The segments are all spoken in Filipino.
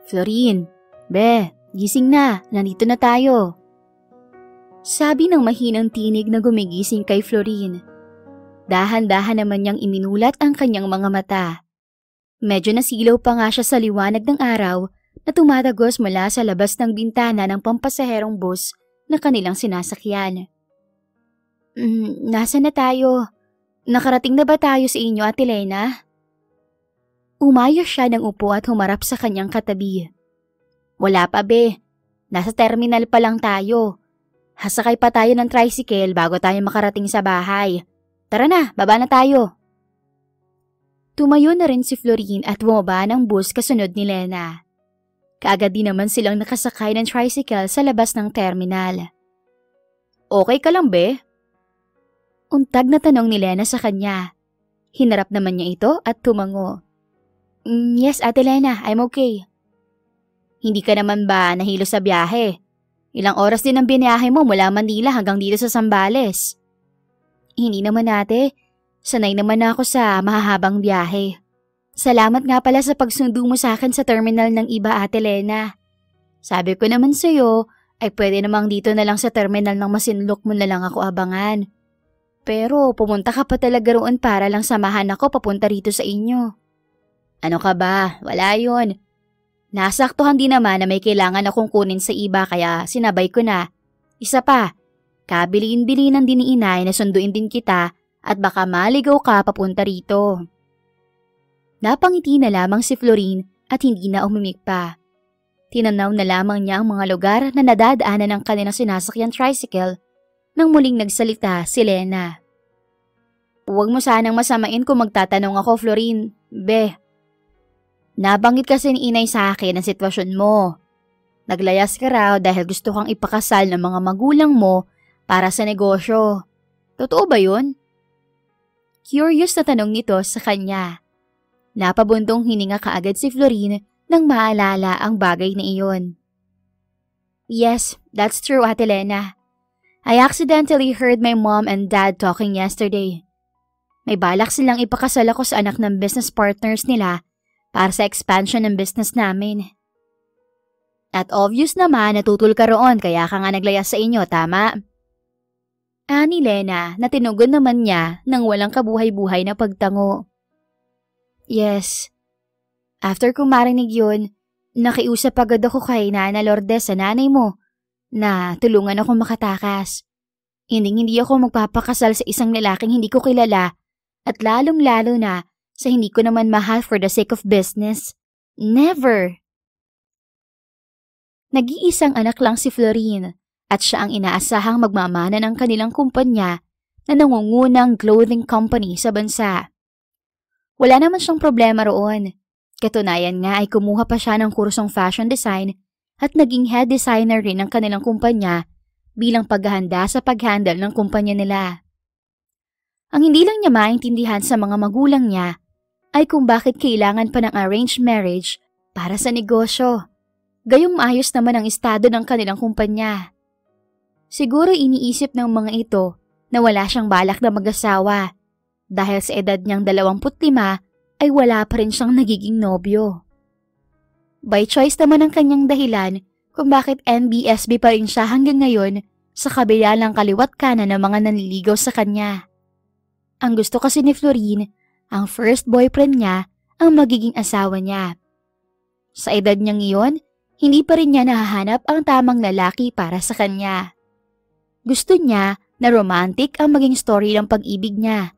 Florine, be, gising na, nandito na tayo. Sabi ng mahinang tinig na gumigising kay Florine. Dahan-dahan naman niyang iminulat ang kanyang mga mata. Medyo nasilaw pa nga siya sa liwanag ng araw na tumatagos mula sa labas ng bintana ng pampasaherong bus na kanilang sinasakyan. Nasaan na tayo? Nakarating na ba tayo sa inyo, Ate Lena? Umayos siya ng upo at humarap sa kanyang katabi. Wala pa, be. Nasa terminal pa lang tayo. Hasakay pa tayo ng tricycle bago tayo makarating sa bahay. Tara na, baba na tayo. Tumayo na rin si Florine at bumaba ng bus kasunod ni Lena. Kaagad din naman silang nakasakay ng tricycle sa labas ng terminal. Okay ka lang, be? Untag na tanong ni Lena sa kanya. Hinarap naman niya ito at tumango. Yes, Ate Lena, I'm okay. Hindi ka naman ba nahilo sa biyahe? Ilang oras din ang biniyahe mo mula Manila hanggang dito sa Zambales? Hindi naman, ate. Sanay naman ako sa mahahabang biyahe. Salamat nga pala sa pagsundo mo sa akin sa terminal ng iba, Ate Lena. Sabi ko naman sa'yo, ay pwede namang dito na lang sa terminal ng Masinloc mo na lang ako abangan. Pero pumunta ka pa talaga roon para lang samahan ako papunta rito sa inyo. Ano ka ba? Wala yun. Nasaktuhan din naman na may kailangan akong kunin sa iba kaya sinabay ko na. Isa pa, kabilin-bilinan din ni inay na sunduin din kita at baka maligaw ka papunta rito. Napangiti na lamang si Florine at hindi na umimik pa. Tinanaw na lamang niya ang mga lugar na nadadaanan ng kanilang sinasakyan tricycle nang muling nagsalita si Lena. Huwag mo sanang masamain kung magtatanong ako, Florine. Be. Nabanggit kasi ni inay sa akin ang sitwasyon mo. Naglayas ka raw dahil gusto kang ipakasal ng mga magulang mo para sa negosyo. Totoo ba yun? Curious na tanong nito sa kanya. Napabuntong hininga kaagad si Florine nang maalala ang bagay na iyon. Yes, that's true, Ate Lena. I accidentally heard my mom and dad talking yesterday. May balak silang ipakasal ako sa anak ng business partners nila para sa expansion ng business namin. At obvious naman natutol ka roon kaya ka nga naglayas sa inyo, tama? Ani Lena na tinugon naman niya nang walang kabuhay-buhay na pagtango. Yes. After kong marinig yun, nakiusap agad ako kay Nana Lourdes sa nanay mo na tulungan ako makatakas. Hindi ako magpapakasal sa isang lalaking hindi ko kilala at lalong-lalo na sa hindi ko naman mahal for the sake of business. Never! Nag-iisang anak lang si Florine at siya ang inaasahang magmamana ng kanilang kumpanya na nangungunang clothing company sa bansa. Wala naman siyang problema roon. Katunayan nga ay kumuha pa siya ng kursong fashion design at naging head designer rin ng kanilang kumpanya bilang paghahanda sa pag-handle ng kumpanya nila. Ang hindi lang niya maintindihan sa mga magulang niya ay kung bakit kailangan pa ng arranged marriage para sa negosyo. Gayong maayos naman ang estado ng kanilang kumpanya. Siguro iniisip ng mga ito na wala siyang balak na mag-asawa dahil sa edad niyang 25 ay wala pa rin siyang nagiging nobyo. By choice naman ang kanyang dahilan kung bakit NBSB pa rin siya hanggang ngayon sa kabila ng kaliwat kanan ng mga nanliligaw sa kanya. Ang gusto kasi ni Florine, ang first boyfriend niya ang magiging asawa niya. Sa edad niyang iyon, hindi pa rin niya nahahanap ang tamang lalaki para sa kanya. Gusto niya na romantic ang maging story ng pag-ibig niya.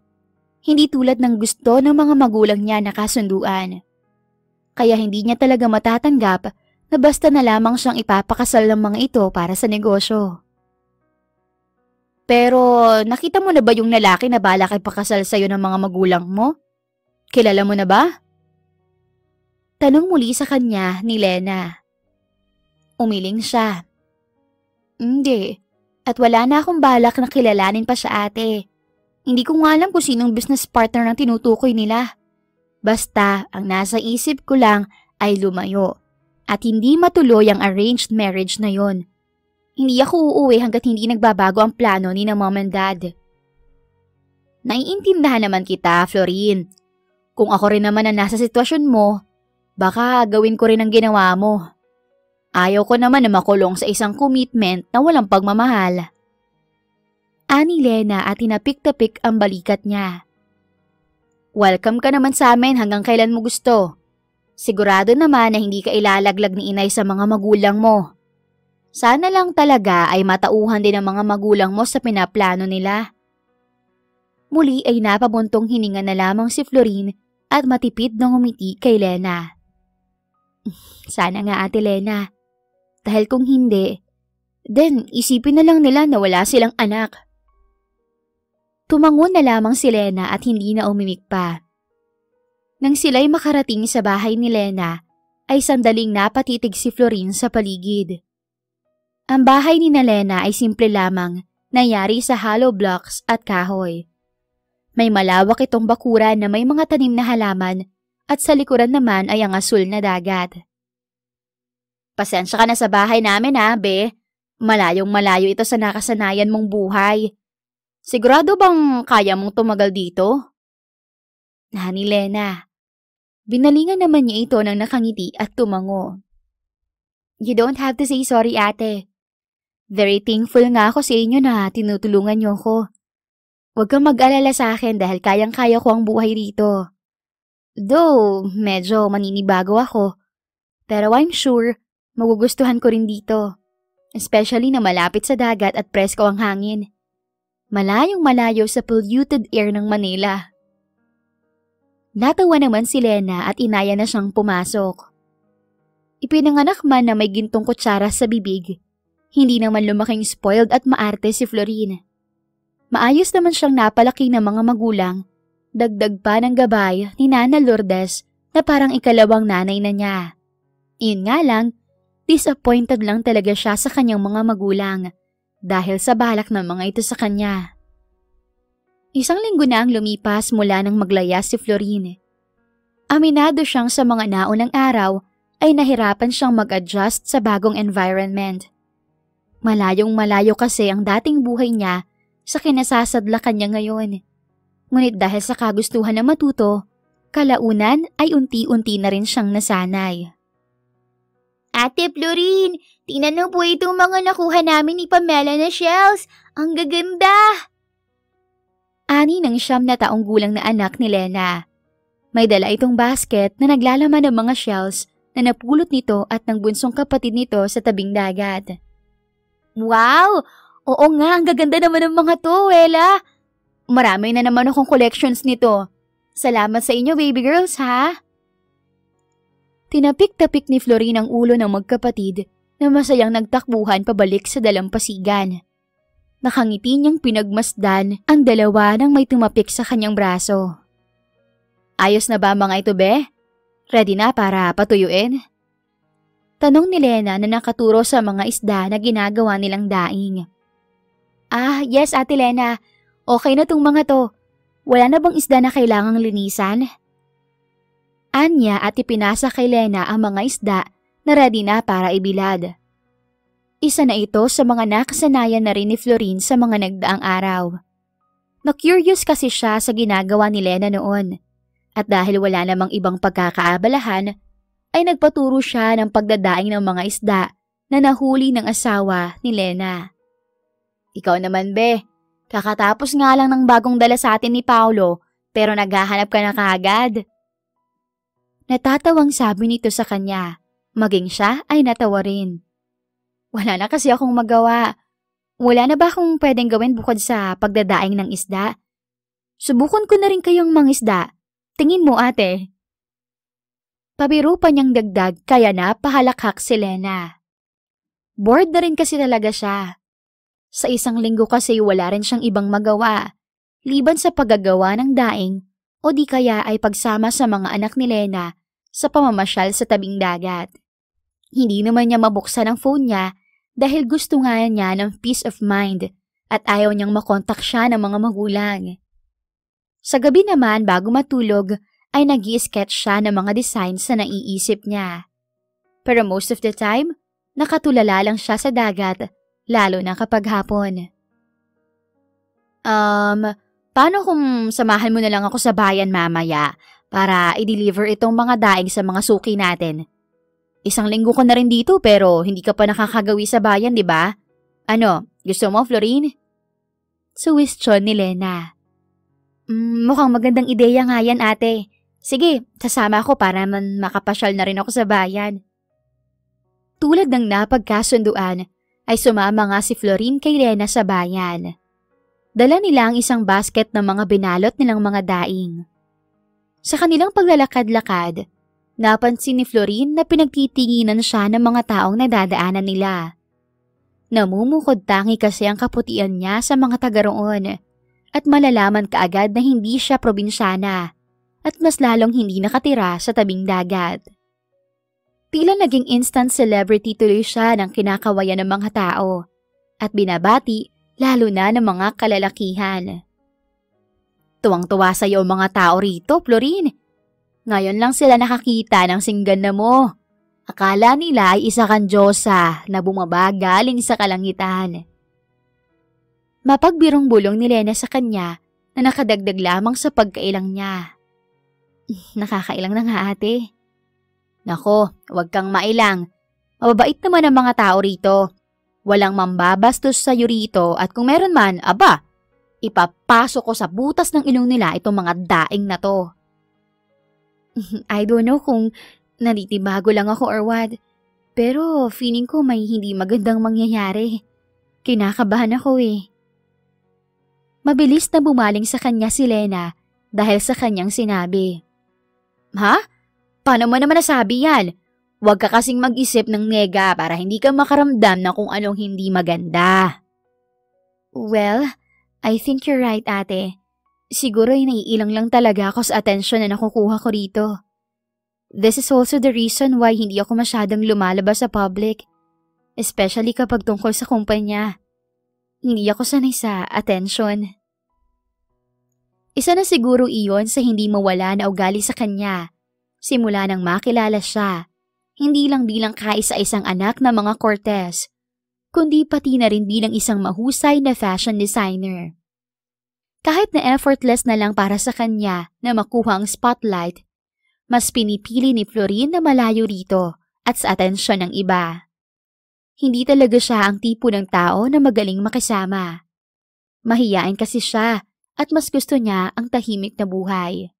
Hindi tulad ng gusto ng mga magulang niya na kasunduan. Kaya hindi niya talaga matatanggap na basta na lamang siyang ipapakasal ng mga ito para sa negosyo. Pero nakita mo na ba yung lalaki na balak ipakasal sa'yo ng mga magulang mo? Kilala mo na ba? Tanong muli sa kanya ni Lena. Umiling siya. Hindi. At wala na akong balak na kilalanin pa siya, ate. Hindi ko nga alam kung sinong business partner ang tinutukoy nila. Basta ang nasa isip ko lang ay lumayo at hindi matuloy ang arranged marriage na yon. Hindi ako uuwi hanggat hindi nagbabago ang plano ni na mom and dad. Naiintindihan naman kita, Florine. Kung ako rin naman ang nasa sitwasyon mo, Baka gawin ko rin ang ginawa mo. Ayaw ko naman na makulong sa isang commitment na walang pagmamahal. Ani Lena at tinapik-tapik ang balikat niya. Welcome ka naman sa amin hanggang kailan mo gusto. Sigurado naman na hindi ka ilalaglag ni inay sa mga magulang mo. Sana lang talaga ay matauhan din ang mga magulang mo sa pinaplano nila. Muli ay napabuntong hininga na lamang si Florine at matipid na ngumiti kay Lena. Sana nga Ate Lena. Dahil kung hindi, then isipin na lang nila na wala silang anak. Tumangon na lamang si Lena at hindi na umimik pa. Nang sila'y makarating sa bahay ni Lena, ay sandaling napatitig si Florine sa paligid. Ang bahay ni Lena ay simple lamang, nayari sa hollow blocks at kahoy. May malawak itong bakuran na may mga tanim na halaman at sa likuran naman ay ang asul na dagat. Pasensya ka na sa bahay namin ha, be. Malayong malayo ito sa nakasanayan mong buhay. Sigurado bang kaya mong tumagal dito? Nani Lena. Binalingan naman niya ito ng nakangiti at tumango. You don't have to say sorry ate. Very thankful nga ako sa inyo na tinutulungan niyo ko. Huwag kang mag-alala sa akin dahil kayang-kaya ko ang buhay dito. Though, medyo maninibago ako. Pero I'm sure, magugustuhan ko rin dito. Especially na malapit sa dagat at presko ang hangin. Malayong malayo sa polluted air ng Manila. Natawa naman si Lena at inaya na siyang pumasok. Ipinanganak man na may gintong kutsara sa bibig, hindi naman lumaking spoiled at maarte si Florine. Maayos naman siyang napalaki ng mga magulang, dagdag pa ng gabay ni Nana Lourdes na parang ikalawang nanay na niya. Iyon nga lang, disappointed lang talaga siya sa kanyang mga magulang dahil sa balak ng mga ito sa kanya. Isang linggo na ang lumipas mula nang maglaya si Florine. Aminado siyang sa mga naunang araw ay nahirapan siyang mag-adjust sa bagong environment. Malayong malayo kasi ang dating buhay niya sa kinasasadlakan niya ngayon. Ngunit dahil sa kagustuhan na matuto, kalaunan ay unti-unti na rin siyang nasanay. Ate Florine, tingnan mo po itong mga nakuha namin ni Pamela na shells. Ang gaganda! Ani ng 9 na taong gulang na anak ni Lena. May dala itong basket na naglalaman ng mga shells na napulot nito at ng bunsong kapatid nito sa tabing dagat. Wow! Oo nga, ang gaganda naman ng mga to, Wela. Marami na naman akong collections nito. Salamat sa inyo, baby girls, ha? Tinapik-tapik ni Florine ang ulo ng magkapatid na masayang nagtakbuhan pabalik sa dalampasigan. Nakangiti niyang pinagmasdan ang dalawa nang may tumapik sa kanyang braso. Ayos na ba mga ito, be? Ready na para patuyuin? Tanong ni Lena na nakaturo sa mga isda na ginagawa nilang daing. Yes Ate Lena. Okay na tong mga to. Wala na bang isda na kailangang linisan? Anya at ipinasa kay Lena ang mga isda na ready na para ibilad. Isa na ito sa mga nakasanayan na rin ni Florine sa mga nagdaang araw. Na-curious kasi siya sa ginagawa ni Lena noon. At dahil wala namang ibang pagkakaabalahan, ay nagpaturo siya ng pagdadaing ng mga isda na nahuli ng asawa ni Lena. Ikaw naman, be. Kakatapos nga lang ng bagong dala sa atin ni Paolo, pero naghahanap ka na kaagad. Natatawang sabi nito sa kanya, maging siya ay natawa rin. Wala na kasi akong magawa. Wala na ba akong pwedeng gawin bukod sa pagdadaing ng isda? Subukan ko na rin kayong mangisda. Tingin mo ate. Pabiro pa niyang dagdag kaya na pahalakhak si Lena. Bored na rin kasi talaga siya. Sa isang linggo kasi wala rin siyang ibang magawa, liban sa paggagawa ng daing o di kaya ay pagsama sa mga anak ni Lena sa pamamasyal sa tabing dagat. Hindi naman niya mabuksan ang phone niya dahil gusto nga niya ng peace of mind at ayaw niyang makontak siya ng mga magulang. Sa gabi naman bago matulog ay nag-i-sketch siya ng mga designs na naiisip niya. Pero most of the time, nakatulala lang siya sa dagat, lalo na kapag hapon. Paano kung samahan mo na lang ako sa bayan mamaya para i-deliver itong mga daing sa mga suki natin. 1 linggo ka na rin dito pero hindi ka pa nakakagawi sa bayan, di ba? Ano, gusto mo, Florine? Suwestiyon ni Lena. Mukhang magandang ideya nga yan, ate. Sige, sasama ako para makapasyal na rin ako sa bayan. Tulad ng napagkasunduan, ay sumama nga si Florine kay Lena sa bayan. Dala nila ang isang basket ng mga binalot nilang mga daing. Sa kanilang paglalakad-lakad, napansin ni Florine na pinagtitinginan siya ng mga taong nadadaanan nila. Namumukod tangi kasi ang kaputian niya sa mga taga roon at malalaman kaagad na hindi siya probinsyana at mas lalong hindi nakatira sa tabing dagat. Tila naging instant celebrity tuloy siya ng kinakawayan ng mga tao at binabati lalo na ng mga kalalakihan. Tuwang-tuwa sa iyo mga tao rito, Florine. Ngayon lang sila nakakita ng singganda mo. Akala nila ay isa kang diyosa na bumaba galing sa kalangitan. Mapagbirong bulong ni Lena sa kanya na nakadagdag lamang sa pagkailang niya. Nakakailang na nga ate. Nako, huwag kang mailang. Mababait naman ang mga tao rito. Walang mambabastos sa iyo rito at kung meron man, aba, ipapasok ko sa butas ng ilong nila itong mga daing na to. I don't know kung nanitibago lang ako or what, pero feeling ko may hindi magandang mangyayari. Kinakabahan ako eh. Mabilis na bumaling sa kanya si Lena dahil sa kanyang sinabi. Ha? Paano mo naman nasabi yan? Huwag ka kasing mag-isip ng nega para hindi ka makaramdam na kung anong hindi maganda. Well, I think you're right ate. Siguro ay naiilang lang talaga ako sa atensyon na nakukuha ko rito. This is also the reason why hindi ako masyadong lumalabas sa public, especially kapag tungkol sa kumpanya. Hindi ako sanay sa atensyon. Isa na siguro iyon sa hindi mawala na ugali sa kanya. Simula nang makilala siya, hindi lang bilang kaisa-isang anak ng mga Cortez, kundi pati na rin bilang isang mahusay na fashion designer. Kahit na effortless na lang para sa kanya na makuha ang spotlight, mas pinipili ni Florine na malayo rito at sa atensyon ng iba. Hindi talaga siya ang tipo ng tao na magaling makisama. Mahiyain kasi siya at mas gusto niya ang tahimik na buhay.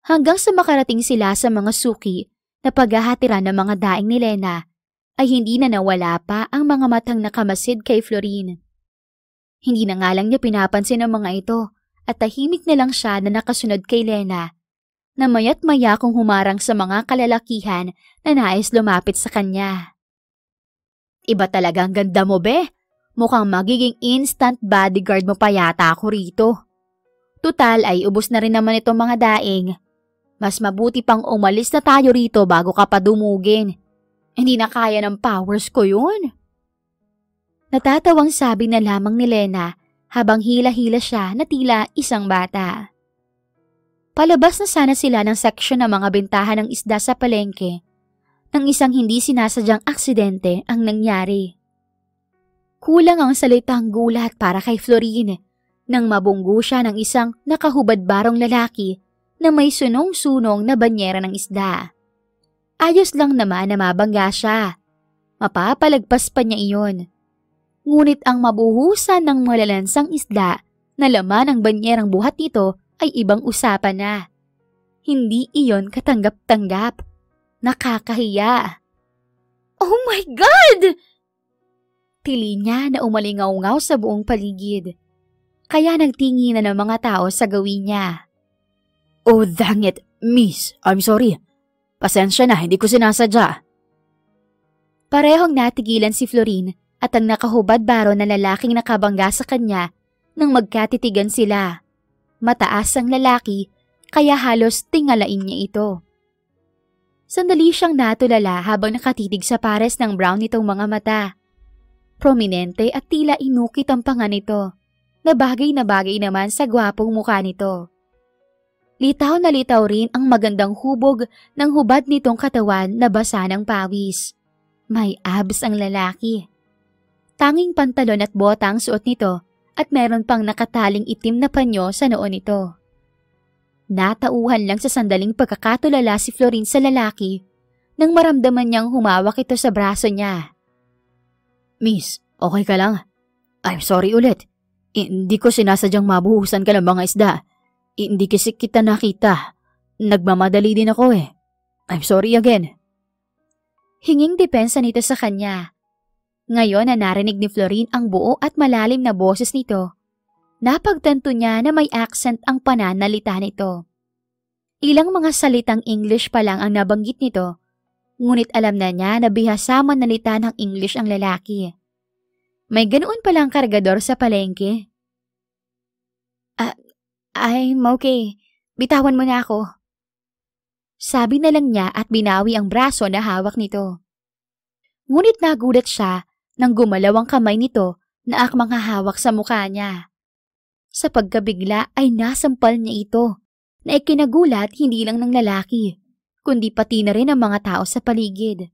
Hanggang sa makarating sila sa mga suki na paghahatiran ng mga daing ni Lena, ay hindi na nawala pa ang mga matang nakamasid kay Florine. Hindi na nga lang niya pinapansin ang mga ito at tahimik na lang siya na nakasunod kay Lena, na maya't maya kung humarang sa mga kalalakihan na nais lumapit sa kanya. Iba talagang ganda mo, be. Mukhang magiging instant bodyguard mo pa yata ako rito. Tutal ay ubos na rin naman itong mga daing. Mas mabuti pang umalis na tayo rito bago ka pa dumugin. Hindi na kaya ng powers ko yun. Natatawang sabi na lamang ni Lena habang hila-hila siya na tila isang bata. Palabas na sana sila ng seksyon ng mga bentahan ng isda sa palengke nang isang hindi sinasadyang aksidente ang nangyari. Kulang ang salitang gulat para kay Florine nang mabunggo siya ng isang nakahubad-barong lalaki na may sunong-sunong na banyera ng isda. Ayos lang naman na mabangga siya. Mapapalagpas pa niya iyon. Ngunit ang mabuhusan ng malalansang isda na laman ng banyerang buhat nito ay ibang usapan na. Hindi iyon katanggap-tanggap. Nakakahiya. Oh my God! Tili niya na umalingaw-ngaw sa buong paligid. Kaya nagtingi na ng mga tao sa gawin niya. Oh dang it, miss. I'm sorry. Pasensya na, hindi ko sinasadya. Parehong natigilan si Florine at ang nakahubad-baro na lalaking nakabangga sa kanya nang magkatitigan sila. Mataas ang lalaki kaya halos tingalain niya ito. Sandali siyang natulala habang nakatitig sa pares ng brown nitong mga mata. Prominente at tila inukit ang panga nito, na bagay naman sa gwapong mukha nito. Litaw na litaw rin ang magandang hubog ng hubad nitong katawan na basa ng pawis. May abs ang lalaki. Tanging pantalon at bota ang suot nito at meron pang nakataling itim na panyo sa noo nito. Natauhan lang sa sandaling pagkakatulala si Florine sa lalaki nang maramdaman niyang humawak ito sa braso niya. Miss, okay ka lang? I'm sorry ulit. Hindi ko sinasadyang mabuhusan ka ng mga isda. Hindi kasi kita nakita. Nagmamadali din ako eh. I'm sorry again. Hinging depensa nito sa kanya. Ngayon na narinig ni Florine ang buo at malalim na boses nito, napagtanto niya na may accent ang pananalita nito. Ilang mga salitang English pa lang ang nabanggit nito, ngunit alam na niya na bihasa manalita ng English ang lalaki. May ganoon palang kargador sa palengke. I'm okay. Bitawan mo na ako. Sabi na lang niya at binawi ang braso na hawak nito. Ngunit nagulat siya nang gumalaw ang kamay nito na akmang hahawak sa mukha niya. Sa pagkabigla ay nasampal niya ito na ikinagulat hindi lang ng lalaki, kundi pati na rin ang mga tao sa paligid.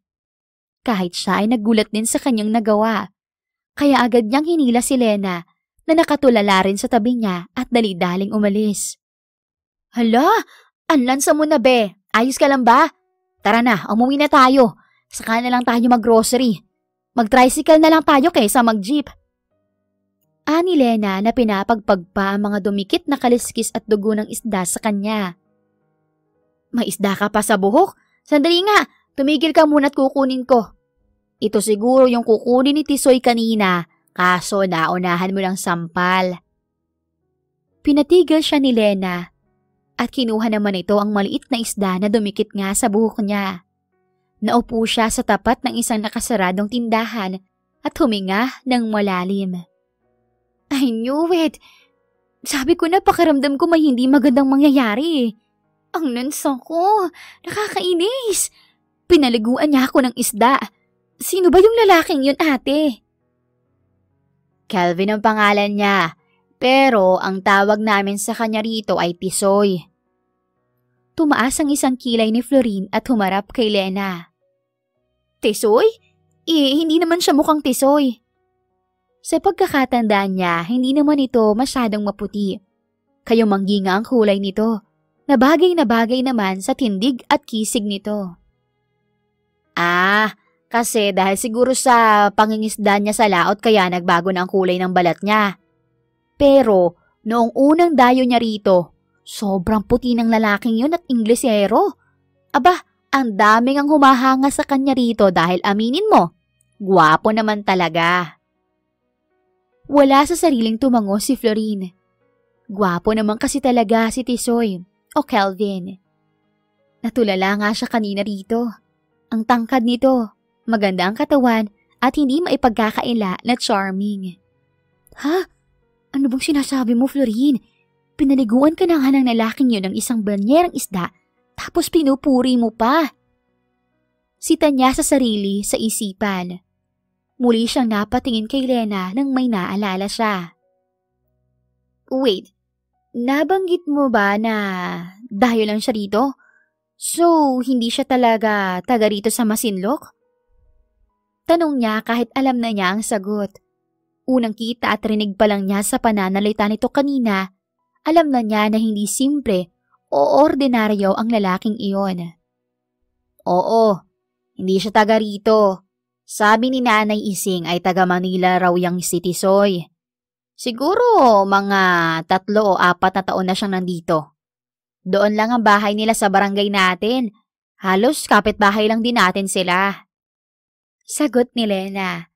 Kahit siya ay nagulat din sa kanyang nagawa, kaya agad niyang hinila si Lena na nakatulala rin sa tabi niya at dali-daling umalis. Hala, anlansa mo na be, ayos ka lang ba? Tara na, umuwi na tayo, saka na lang tayo mag-grocery. Mag-tricycle na lang tayo kaysa mag-jeep. Ani Lena na pinapagpag pa ang mga dumikit na kaliskis at dugo ng isda sa kanya. May isda ka pa sa buhok? Sandali nga, tumigil ka muna at kukunin ko. Ito siguro yung kukunin ni Tisoy kanina, kaso naunahan mo ng sampal. Pinatigil siya ni Lena at kinuha naman ito ang maliit na isda na dumikit nga sa buhok niya. Naupo siya sa tapat ng isang nakasaradong tindahan at huminga ng malalim. I knew it! Sabi ko na pakiramdam ko may hindi magandang mangyayari. Ang nansa ko! Nakakainis! Pinaliguan niya ako ng isda. Sino ba yung lalaking yun, ate? Calvin ang pangalan niya, pero ang tawag namin sa kanya rito ay Tisoy. Tumaas ang isang kilay ni Florine at humarap kay Lena. Tisoy? Hindi naman siya mukhang Tisoy. Sa pagkakatandaan niya, hindi naman ito masyadong maputi. Kaya mangginga ang kulay nito, na bagay naman sa tindig at kisig nito. Kasi dahil siguro sa pangingisda niya sa laot kaya nagbago na ang kulay ng balat niya. Pero noong unang dayo niya rito, sobrang puti ng lalaking yun at Inglesero. Aba, ang daming ang humahanga sa kanya rito dahil aminin mo, gwapo naman talaga. Wala sa sariling tumango si Florine. Gwapo naman kasi talaga si Tisoy o Calvin. Natulala nga siya kanina rito. Ang tangkad nito, maganda ang katawan at hindi maipagkakaila na charming. Ha? Ano bang sinasabi mo, Florine? Pinaliguan ka na nga ng lalaking yun ng isang banyerang isda tapos pinupuri mo pa. Sita niya sa sarili sa isipan. Muli siyang napatingin kay Lena nang may naalala siya. Wait, nabanggit mo ba na dayo lang siya rito? So, hindi siya talaga taga rito sa Masinloc? Tanong niya kahit alam na niya ang sagot. Unang kita at rinig pa lang niya sa pananalita nito kanina, alam na niya na hindi simple o ordinaryo ang lalaking iyon. Oo, hindi siya taga rito. Sabi ni Nanay Ising ay taga Manila raw yang si Tisoy. Siguro mga 3 o 4 na taon na siyang nandito. Doon lang ang bahay nila sa barangay natin. Halos kapitbahay lang din natin sila. Sagot ni Lena.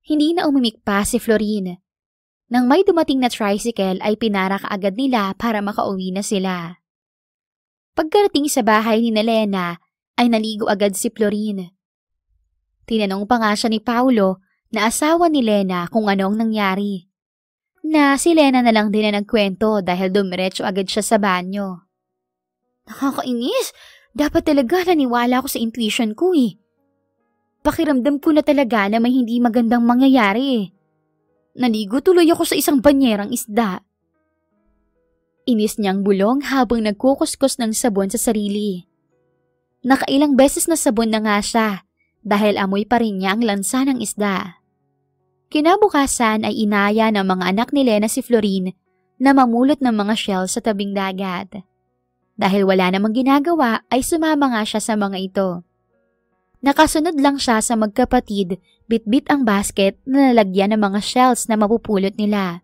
Hindi na umimik pa si Florine. Nang may dumating na tricycle ay pinara kaagad nila para makauwi na sila. Pagkarating sa bahay ni Lena ay naligo agad si Florine. Tinanong pa nga siya ni Paulo na asawa ni Lena kung ano ang nangyari. Na si Lena na lang din na nagkwento dahil dumiretso agad siya sa banyo. Nakakainis! Dapat talaga naniwala ko sa intuition ko eh. Pakiramdam ko na talaga na may hindi magandang mangyayari eh. Naligo tuloy ako sa isang banyerang isda. Inis niyang bulong habang nagkukuskus ng sabon sa sarili. Nakailang beses na sabon na nga siya dahil amoy pa rin niya ang lansa ng isda. Kinabukasan ay inaya ng mga anak ni Lena si Florine na mamulot ng mga shell sa tabing dagat. Dahil wala namang ginagawa ay sumama nga siya sa mga ito. Nakasunod lang siya sa magkapatid, bitbit ang basket na nalagyan ng mga shells na mapupulot nila.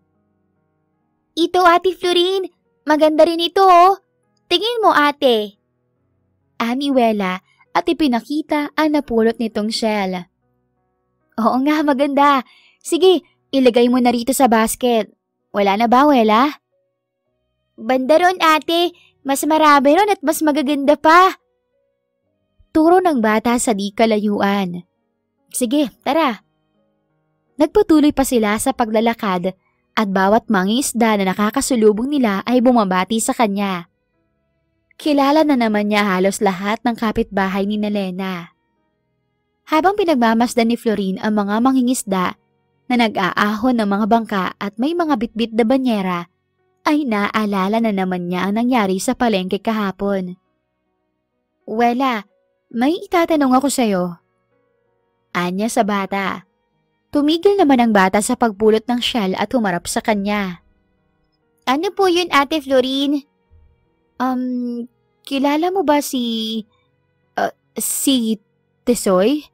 Ito Ate Florine, maganda rin ito oh. Tingin mo ate. Ani Wela at ipinakita ang napulot nitong shell. Oo nga, maganda. Sige, ilagay mo na rito sa basket. Wala na ba, Wela? Banda ron ate, mas marami ron at mas magaganda pa. Turo ng bata sa di kalayuan. Sige, tara. Nagpatuloy pa sila sa paglalakad at bawat mangingisda na nakakasulubong nila ay bumabati sa kanya. Kilala na naman niya halos lahat ng kapitbahay ni Lena. Habang pinagmamasdan ni Florine ang mga mangingisda na nag-aahon ng mga bangka at may mga bitbit na banyera, ay naalala na naman niya ang nangyari sa palengke kahapon. Wela, may itatanong ako sa'yo. Anya sa bata. Tumigil naman ang bata sa pagpulot ng shell at humarap sa kanya. Ano po yun, Ate Florine? Kilala mo ba si Tisoy?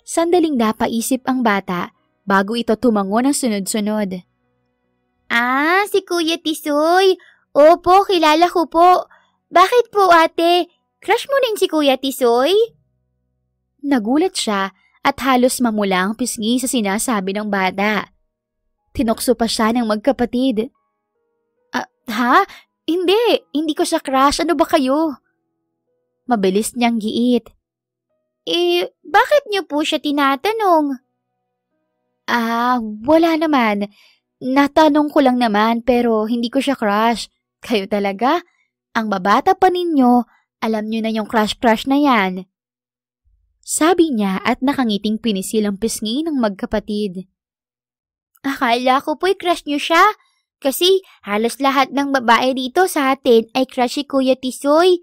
Sandaling napaisip ang bata bago ito tumango ng sunod-sunod. Ah, si Kuya Tisoy. Opo, kilala ko po. Bakit po ate? Crush mo rin si Kuya Tisoy? Nagulat siya at halos mamula ang pisngi sa sinasabi ng bata. Tinukso pa siya ng magkapatid. Ha? Hindi ko siya crush. Ano ba kayo? Mabilis niyang giit. Bakit niyo po siya tinatanong? Wala naman. Natanong ko lang naman pero hindi ko siya crush. Kayo talaga? Ang babata pa ninyo, alam niyo na yung crush-crush na yan. Sabi niya at nakangiting pinisil ang pisngi ng magkapatid. Akala ko po'y crush niyo siya. Kasi halos lahat ng babae dito sa atin ay crush si Kuya Tisoy.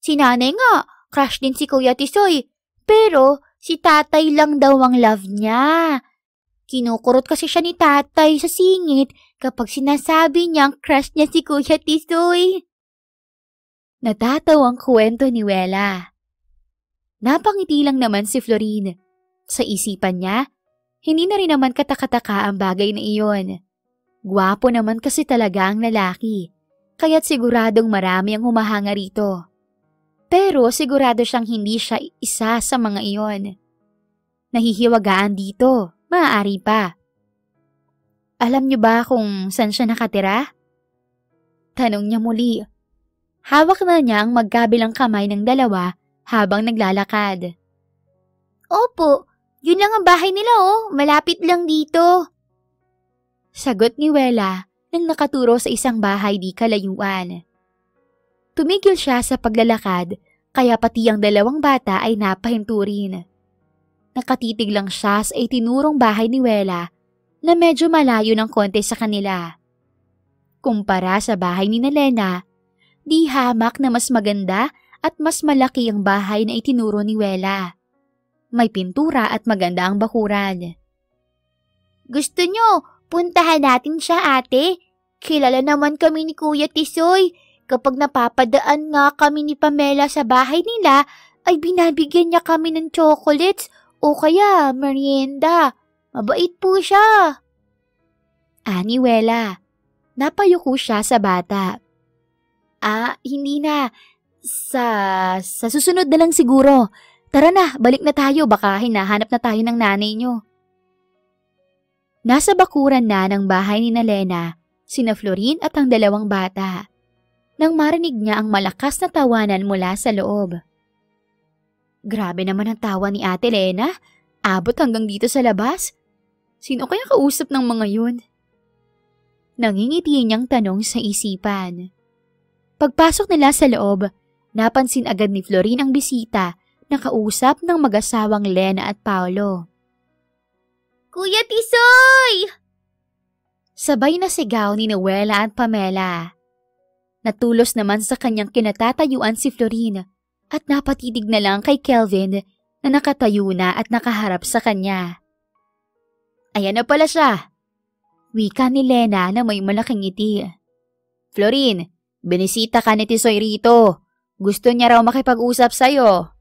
Si nanay nga, crush din si Kuya Tisoy. Pero si tatay lang daw ang love niya. Kinukurot kasi siya ni tatay sa singit kapag sinasabi niyang crush niya si Kuya Tisoy. Natatawa ang kwento ni Wela. Napangiti lang naman si Florine. Sa isipan niya, hindi na rin naman katakataka ang bagay na iyon. Gwapo naman kasi talaga ang lalaki, kaya't siguradong marami ang humahanga rito. Pero sigurado siyang hindi siya isa sa mga iyon. Nahihiwagaan dito, maaari pa. Alam niyo ba kung saan siya nakatira? Tanong niya muli. Hawak na niya ang magkabilang kamay ng dalawa habang naglalakad. Opo, yun lang ang bahay nila malapit lang dito. Sagot ni Wela nang nakaturo sa isang bahay di kalayuan. Tumigil siya sa paglalakad kaya pati ang dalawang bata ay napahinto rin. Nakatitig lang siya sa itinurong bahay ni Wela na medyo malayo ng konti sa kanila. Kumpara sa bahay ni Lena, di hamak na mas maganda at mas malaki ang bahay na itinuro ni Wela. May pintura at maganda ang bakuran. Gusto nyo? Puntahan natin siya ate. Kilala naman kami ni Kuya Tisoy. Kapag napapadaan nga kami ni Pamela sa bahay nila, ay binabigyan niya kami ng chocolates o kaya merienda. Mabait po siya. Ani Wela, napayuko siya sa bata. Hindi na. Sa susunod na lang siguro. Tara na, balik na tayo. Baka hinahanap na tayo ng nanay niyo. Nasa bakuran na ng bahay ni Lena, sina Florine at ang dalawang bata. Nang marinig niya ang malakas na tawanan mula sa loob. Grabe naman ang tawa ni Ate Lena. Abot hanggang dito sa labas. Sino kaya kausap ng mga yun? Nangingiti niyang tanong sa isipan. Pagpasok nila sa loob, napansin agad ni Florine ang bisita na kausap ng mag-asawang Lena at Paolo. Kuya Tisoy! Sabay na sigaw ni Wela at Pamela. Natulos naman sa kanyang kinatatayuan si Florine at napatitig na lang kay Kelvin na nakatayo na at nakaharap sa kanya. Ayan na pala siya. Wika ni Lena na may malaking ngiti. Florine, Binisita ka ni Tisoy rito. Gusto niya raw makipag-usap sa'yo.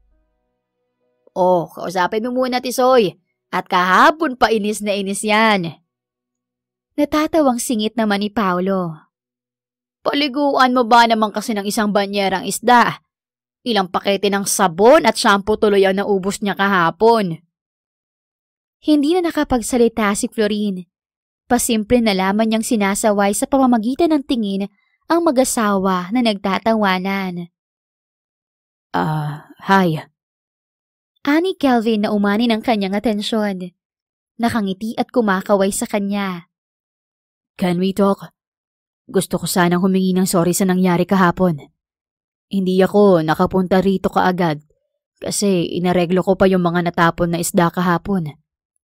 Oh, kausapin mo muna, Tisoy. At kahapon pa inis na inis yan. Natatawang singit naman ni Paolo. Paliguan mo ba naman kasi ng isang banyerang isda? Ilang pakete ng sabon at shampoo tuloy ang naubos niya kahapon. Hindi na nakapagsalita si Florin. Pasimple na lamang niyang sinasaway sa pamamagitan ng tingin ang mag-asawa na nagtatawanan. Hi. Ani Kelvin na umani ng kanyang atensyon. Nakangiti at kumakaway sa kanya. Can we talk? Gusto ko sanang humingi ng sorry sa nangyari kahapon. Hindi ako nakapunta rito kaagad kasi inareglo ko pa yung mga natapon na isda kahapon.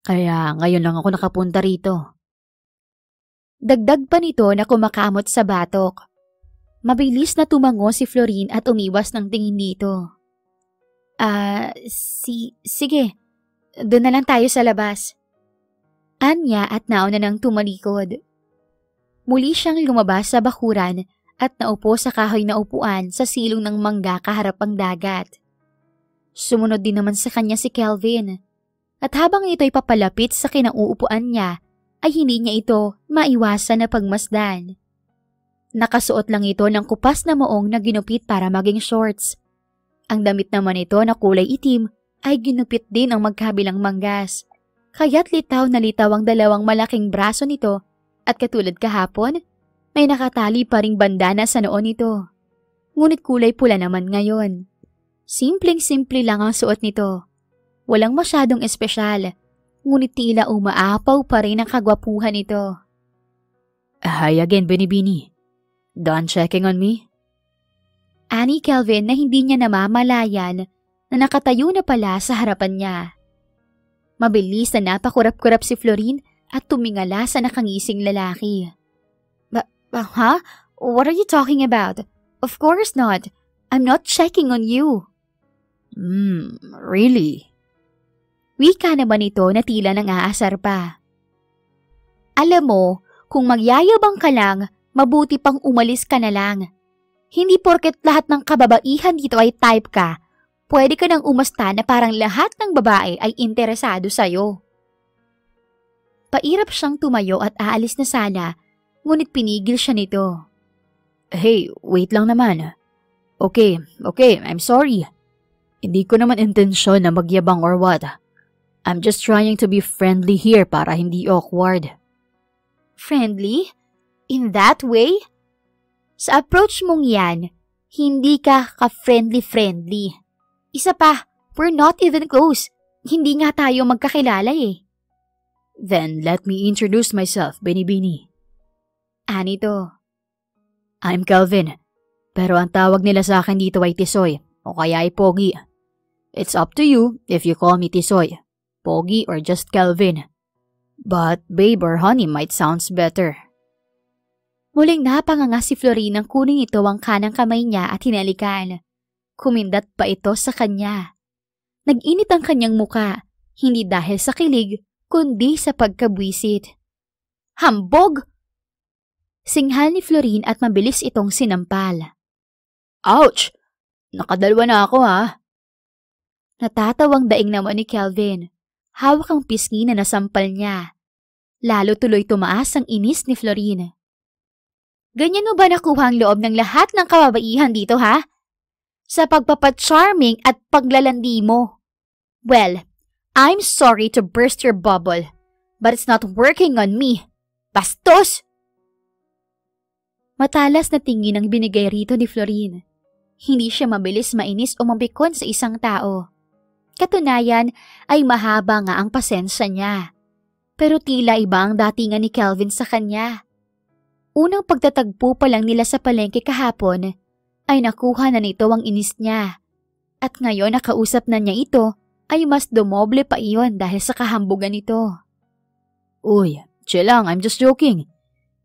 Kaya ngayon lang ako nakapunta rito. Dagdag pa nito na kumakamot sa batok. Mabilis na tumango si Florin at umiwas ng tingin dito. Sige. Doon na lang tayo sa labas. Anya at nauna nang tumalikod. Muli siyang lumabas sa bakuran at naupo sa kahoy na upuan sa silong ng mangga kaharap ang dagat. Sumunod din naman sa kanya si Kelvin. At habang ito'y papalapit sa kinauupuan niya, ay hindi niya ito maiwasan na pagmasdan. Nakasuot lang ito ng kupas na moong na ginupit para maging shorts. Ang damit naman ito na kulay itim ay ginupit din ang magkabilang manggas. Kaya't litaw na litaw ang dalawang malaking braso nito at katulad kahapon, may nakatali pa ring bandana sa noo nito. Ngunit kulay pula naman ngayon. Simpleng-simple lang ang suot nito. Walang masyadong espesyal, ngunit tila umaapaw pa rin ang kagwapuhan nito. Hi again, Binibini. Done checking on me? Ani Kelvin na hindi niya namamalayan na nakatayo na pala sa harapan niya. Mabilis na napakurap-kurap si Florin at tumingala sa nakangising lalaki. Huh? What are you talking about? Of course not. I'm not checking on you. Really? Wika naman ito na tila nang aasar pa. Alam mo, kung magyayabang ka lang, mabuti pang umalis ka na lang. Hindi porket lahat ng kababaihan dito ay type ka, pwede ka nang umasta na parang lahat ng babae ay interesado sa'yo. Pairap siyang tumayo at aalis na sana, ngunit pinigil siya nito. Hey, wait lang naman. Okay, I'm sorry. Hindi ko naman intensyon na magyabang or what. I'm just trying to be friendly here para hindi awkward. Friendly? In that way? Sa approach mong yan, hindi ka ka-friendly-friendly. Isa pa, we're not even close. Hindi nga tayo magkakilala eh. Then let me introduce myself, Binibini. Anito. I'm Kelvin, pero ang tawag nila sa akin dito ay Tisoy o kaya ay Pogi. It's up to you if you call me Tisoy, Pogi or just Kelvin. But babe or honey might sounds better. Muling napanganga si Florin nang kuning ito ang kanang kamay niya at hinalikan. Kumindat pa ito sa kanya. Nag-init ang kanyang muka, hindi dahil sa kilig, kundi sa pagkabwisit. Hambog! Singhal ni Florin at mabilis itong sinampal. Ouch! Nakadalwa na ako ha. Natatawang daing naman ni Kelvin. Hawak ang pisngi na nasampal niya. Lalo tuloy tumaas ang inis ni Florin. Ganyan mo ba nakuha ang loob ng lahat ng kababaihan dito ha? Sa pagpapacharming at paglalandi mo. Well, I'm sorry to burst your bubble, but it's not working on me. Bastos! Matalas na tingin ang binigay rito ni Florin. Hindi siya mabilis mainis o mabikon sa isang tao. Katunayan ay mahaba nga ang pasensya niya. Pero tila iba ang datingan ni Kelvin sa kanya. Unang pagtatagpo pa lang nila sa palengke kahapon ay nakuha na nito ang inis niya. At ngayon nakausap na niya ito ay mas dumoble pa iyon dahil sa kahambugan nito. Uy, chill lang, I'm just joking.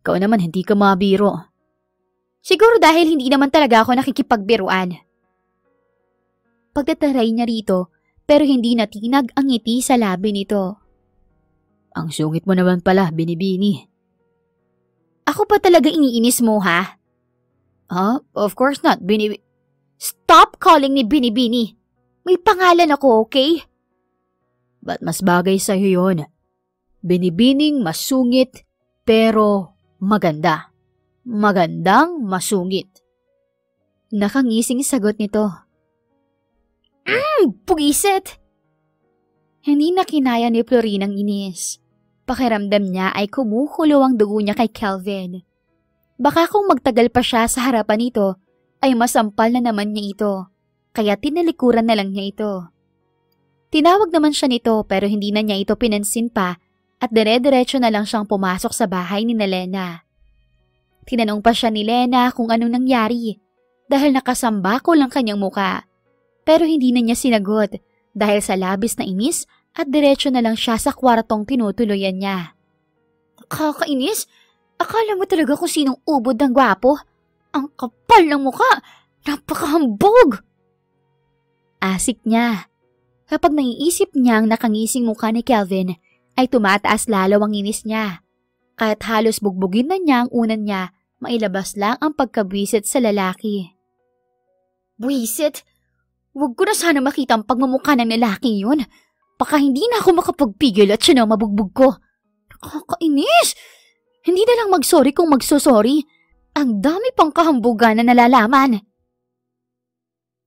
Ikaw naman hindi ka mabiro. Siguro dahil hindi naman talaga ako nakikipagbiruan. Pagtataray niya rito pero hindi natinag ang ngiti sa labi nito. Ang sungit mo naman pala, Binibini. Ako pa talaga iniinis mo ha? Of course not, Stop calling me Binibini. May pangalan ako, okay? But mas bagay sa'yo yun. Binibining masungit pero maganda. Magandang masungit. Nakangising sagot nito. Pugisit! Hindi na kinaya ni Florin ang inis. Pakiramdam niya ay kumukulo ang dugo niya kay Kelvin. Baka kung magtagal pa siya sa harapan nito, ay masampal na naman niya ito. Kaya tinalikuran na lang niya ito. Tinawag naman siya nito pero hindi na niya ito pinansin pa at dire-diretso na lang siyang pumasok sa bahay ni Lena. Tinanong pa siya ni Lena kung anong nangyari dahil nakasambako lang kanyang muka. Pero hindi na niya sinagot dahil sa labis na inis at diretso na lang siya sa kwartong tinutuluyan niya. Kakainis? Akala mo talaga kung sinong ubod ng gwapo? Ang kapal ng muka! Napakahambog! Asik niya. Kapag naiisip niya ang nakangising mukha ni Kelvin, ay tumataas lalo ang inis niya. Kahit halos bugbugin na niya ang unan niya, mailabas lang ang pagkabwisit sa lalaki. Bwisit? Huwag ko na sana makita ang pagmumukha ng lalaking yun. Baka hindi na ako makapagpigil at siya na mabugbog ko. Nakakainis! Hindi na lang mag-sorry kung magsosorry. Ang dami pang kahambugan na nalalaman.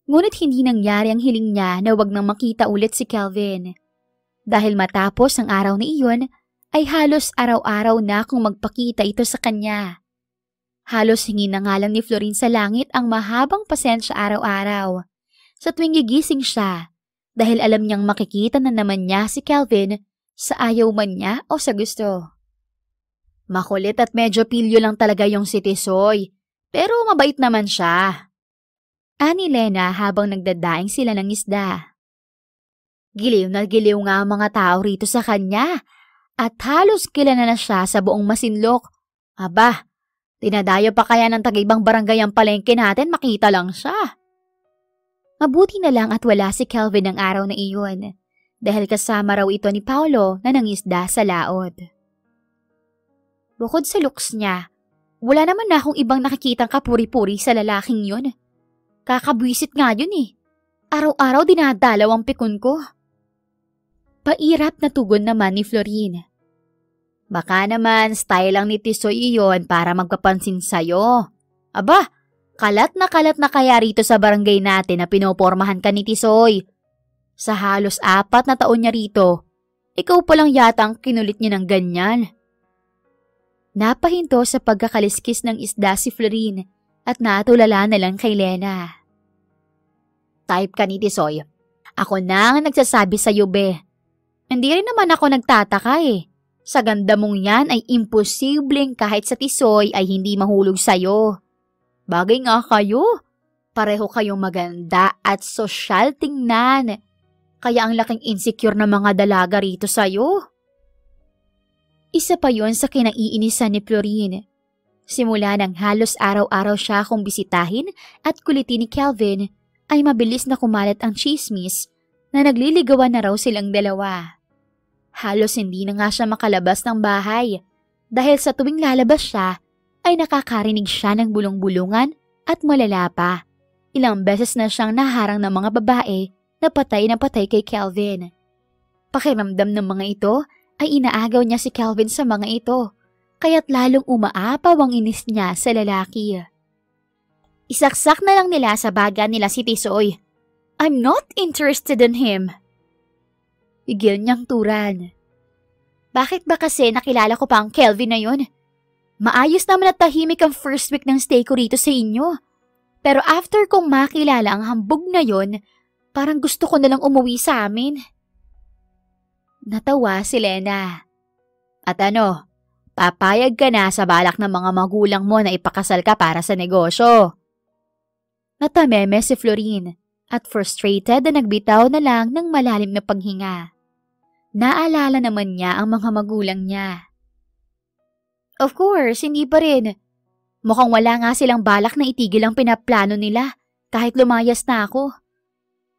Ngunit hindi nangyari ang hiling niya na wag nang makita ulit si Kelvin. Dahil matapos ang araw na iyon, ay halos araw-araw na kung magpakita ito sa kanya. Halos hingin na nga lang ni Florin sa langit ang mahabang pasensya araw-araw. Sa tuwing gigising siya, dahil alam niyang makikita na naman niya si Kelvin sa ayaw man niya o sa gusto. Makulit at medyo pilyo lang talaga yung si Tisoy, pero mabait naman siya. Ani Lena habang nagdadaing sila ng isda. Giliw na giliw nga ang mga tao rito sa kanya at halos kilala na siya sa buong Masinloc. Aba, dinadayo pa kaya ng taga-ibang barangay ang palengke natin, makita lang siya. Mabuti na lang at wala si Kelvin ng araw na iyon dahil kasama raw ito ni Paolo na nangisda sa laod. Bukod sa looks niya, wala naman na akong ibang nakikitang kapuri-puri sa lalaking yun. Kakabwisit nga yun eh. Araw-araw dinadalaw ang pikon ko. Pairap na tugon naman ni Florin. Baka naman style lang ni Tisoy iyon para magpapansin sa'yo. Aba, kalat na kaya rito sa barangay natin na pinopormahan ka ni Tisoy. Sa halos 4 na taon niya rito, ikaw pa lang yata ang kinulit niya ng ganyan. Napahinto sa pagkakaliskis ng isda si Florin at natulala na lang kay Lena. Type ka ni Tisoy. Ako na ang nagsasabi sa'yo, be. Hindi rin naman ako nagtataka eh. Sa ganda mong yan ay imposibleng kahit sa Tisoy ay hindi mahulog sa'yo. Bagay nga kayo. Pareho kayong maganda at sosyal tingnan. Kaya ang laking insecure na mga dalaga rito sa'yo. Isa pa yon sa kinaiinisan ni Florin. Simula nang halos araw-araw siya kung bisitahin at kulitin ni Kelvin, ay mabilis na kumalat ang chismis na nagliligawan na raw silang dalawa. Halos hindi na nga siya makalabas ng bahay dahil sa tuwing lalabas siya ay nakakarinig siya ng bulong-bulungan at malala pa. Ilang beses na siyang naharang ng mga babae na patay kay Kelvin. Pakiramdam ng mga ito ay inaagaw niya si Kelvin sa mga ito, kaya't lalong umaapaw ang inis niya sa lalaki. Isaksak na lang nila sa baga nila si Tisoy. I'm not interested in him. Igil niyang turan. Bakit ba kasi nakilala ko pa ang Kelvin na yun? Maayos naman at tahimik ang first week ng stay ko rito sa inyo. Pero after kong makilala ang hambog na yon, parang gusto ko nalang umuwi sa amin. Natawa si Lena. At ano, papayag ka na sa balak ng mga magulang mo na ipakasal ka para sa negosyo? Natameme si Florin at frustrated na nagbitaw na lang ng malalim na paghinga. Naalala naman niya ang mga magulang niya. Of course, hindi pa rin. Mukhang wala nga silang balak na itigil ang pinaplano nila kahit lumayas na ako.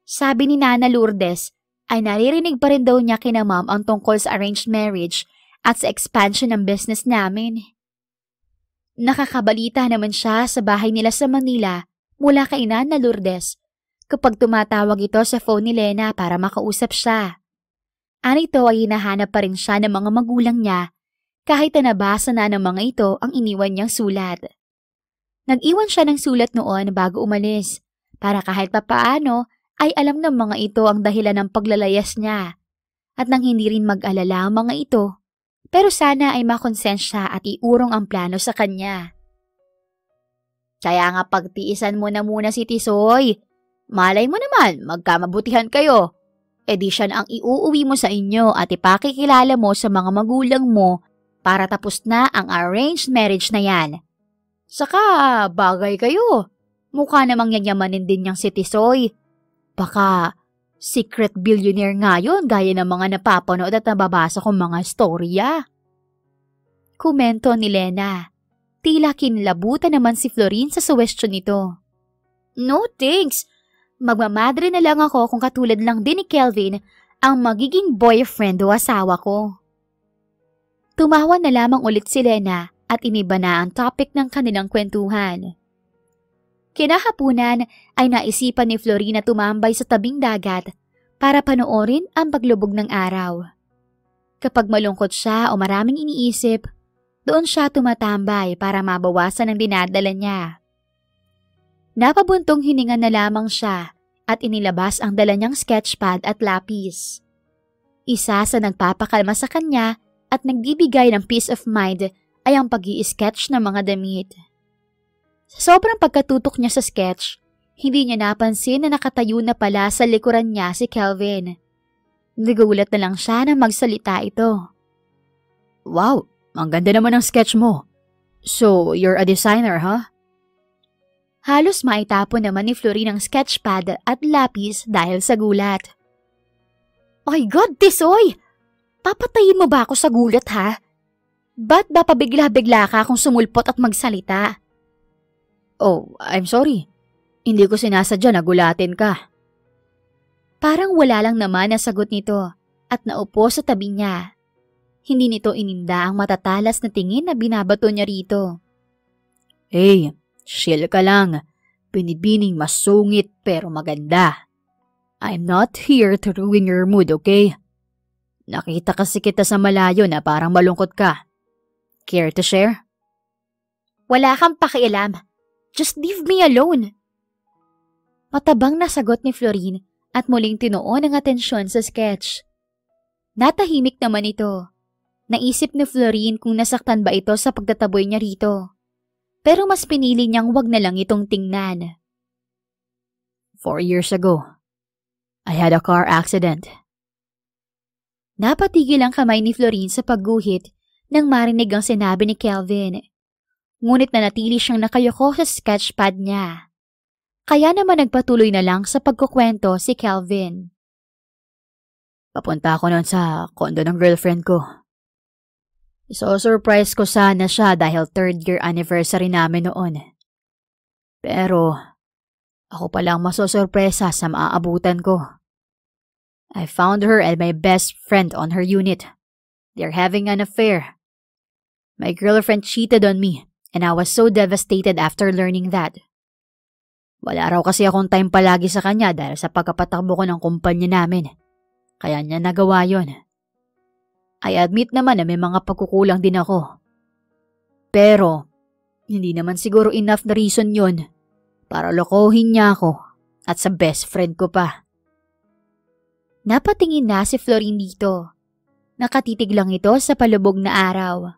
Sabi ni Nana Lourdes ay naririnig pa rin daw niya kina ma'am ang tungkol sa arranged marriage at sa expansion ng business namin. Nakakabalita naman siya sa bahay nila sa Manila mula kay Nana Lourdes kapag tumatawag ito sa phone ni Lena para makausap siya. Anito ay hinahanap pa rin siya ng mga magulang niya kahit na nabasa na ng mga ito ang iniwan niyang sulat. Nag-iwan siya ng sulat noon bago umalis para kahit papaano ay alam ng mga ito ang dahilan ng paglalayas niya at nang hindi rin mag-alala ang mga ito. Pero sana ay makonsensya at iurong ang plano sa kanya. Kaya nga pagtiisan mo na muna si Tisoy. Malay mo naman, magkamabutihan kayo. E di siya ang iuuwi mo sa inyo at ipakikilala mo sa mga magulang mo para tapos na ang arranged marriage na yan. Saka bagay kayo. Mukha namang yanyamanin din niyang si Tisoy. Baka secret billionaire nga yun gaya ng mga napapanood at nababasa kong mga storya. Komento ni Lena. Tila kinlabutan naman si Florine sa suwestyon nito. No thanks. Magmamadre na lang ako kung katulad lang din ni Kelvin ang magiging boyfriend o asawa ko. Tumawa na lamang ulit si Lena at iniba na ang topic ng kanilang kwentuhan. Kinahapunan ay naisipan ni Florine na tumambay sa tabing dagat para panoorin ang paglubog ng araw. Kapag malungkot siya o maraming iniisip, doon siya tumatambay para mabawasan ang dinadala niya. Napabuntong hininga na lamang siya at inilabas ang dala niyang sketchpad at lapis. Isa sa nagpapakalma sa kanya at nagbibigay ng peace of mind ay ang pag-i-sketch ng mga damit. Sa sobrang pagkatutok niya sa sketch, hindi niya napansin na nakatayo na pala sa likuran niya si Kelvin. Nagulat na lang siya na magsalita ito. Wow, ang ganda naman ng sketch mo. So, you're a designer, huh? Halos maitapon naman ni Florine ang sketchpad at lapis dahil sa gulat. My God, Tisoy! Papatayin mo ba ako sa gulat, ha? Ba't ba pabigla-bigla ka kung sumulpot at magsalita? Oh, I'm sorry. Hindi ko sinasadya na gulatin ka. Parang wala lang naman ang sagot nito at naupo sa tabi niya. Hindi nito ininda ang matatalas na tingin na binabato niya rito. Hey, chill ka lang. Binibining masungit pero maganda. I'm not here to ruin your mood, okay? Nakita kasi kita sa malayo na parang malungkot ka. Care to share? Wala kang pakialam. Just leave me alone. Matabang na sagot ni Florine at muling tinuon ang atensyon sa sketch. Natahimik naman ito. Naisip ni Florine kung nasaktan ba ito sa pagtataboy niya rito. Pero mas pinili niyang wag na lang itong tingnan. 4 years ago, I had a car accident. Napatigil ang kamay ni Florine sa pagguhit nang marinig ang sinabi ni Kelvin. Ngunit nanatili siyang nakayuko sa sketchpad niya. Kaya naman nagpatuloy na lang sa pagkukwento si Kelvin. Papunta ako noon sa kondo ng girlfriend ko. So-surprise ko sana siya dahil 3rd year anniversary namin noon. Pero ako palang masosurpresa sa maaabutan ko. I found her and my best friend on her unit. They're having an affair. My girlfriend cheated on me and I was so devastated after learning that. Wala raw kasi akong time palagi sa kanya dahil sa pagkapatakbo ko ng kumpanya namin. Kaya niya nagawa yon. I admit naman na may mga pagkukulang din ako. Pero, hindi naman siguro enough na reason yon para lokohin niya ako at sa best friend ko pa. Napatingin na si Florine dito. Nakatitig lang ito sa palubog na araw.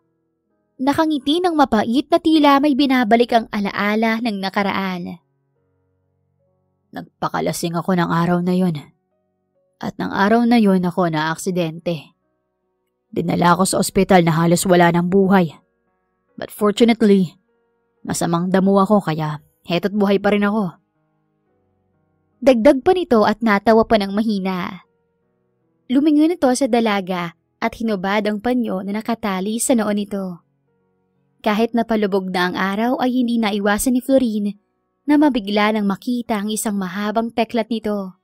Nakangiti ng mapait na tila may binabalik ang alaala ng nakaraan. Nagpakalasing ako ng araw na yon. At ng araw na yon ako na aksidente. Dinala ako sa ospital na halos wala ng buhay. But fortunately, masamang damo ako kaya heto't buhay pa rin ako. Dagdag pa nito at natawa pa ng mahina. Lumingon ito sa dalaga at hinubad ang panyo na nakatali sa noo nito. Kahit napalubog na ang araw ay hindi naiwasan ni Florine na mabigla nang makita ang isang mahabang peklat nito.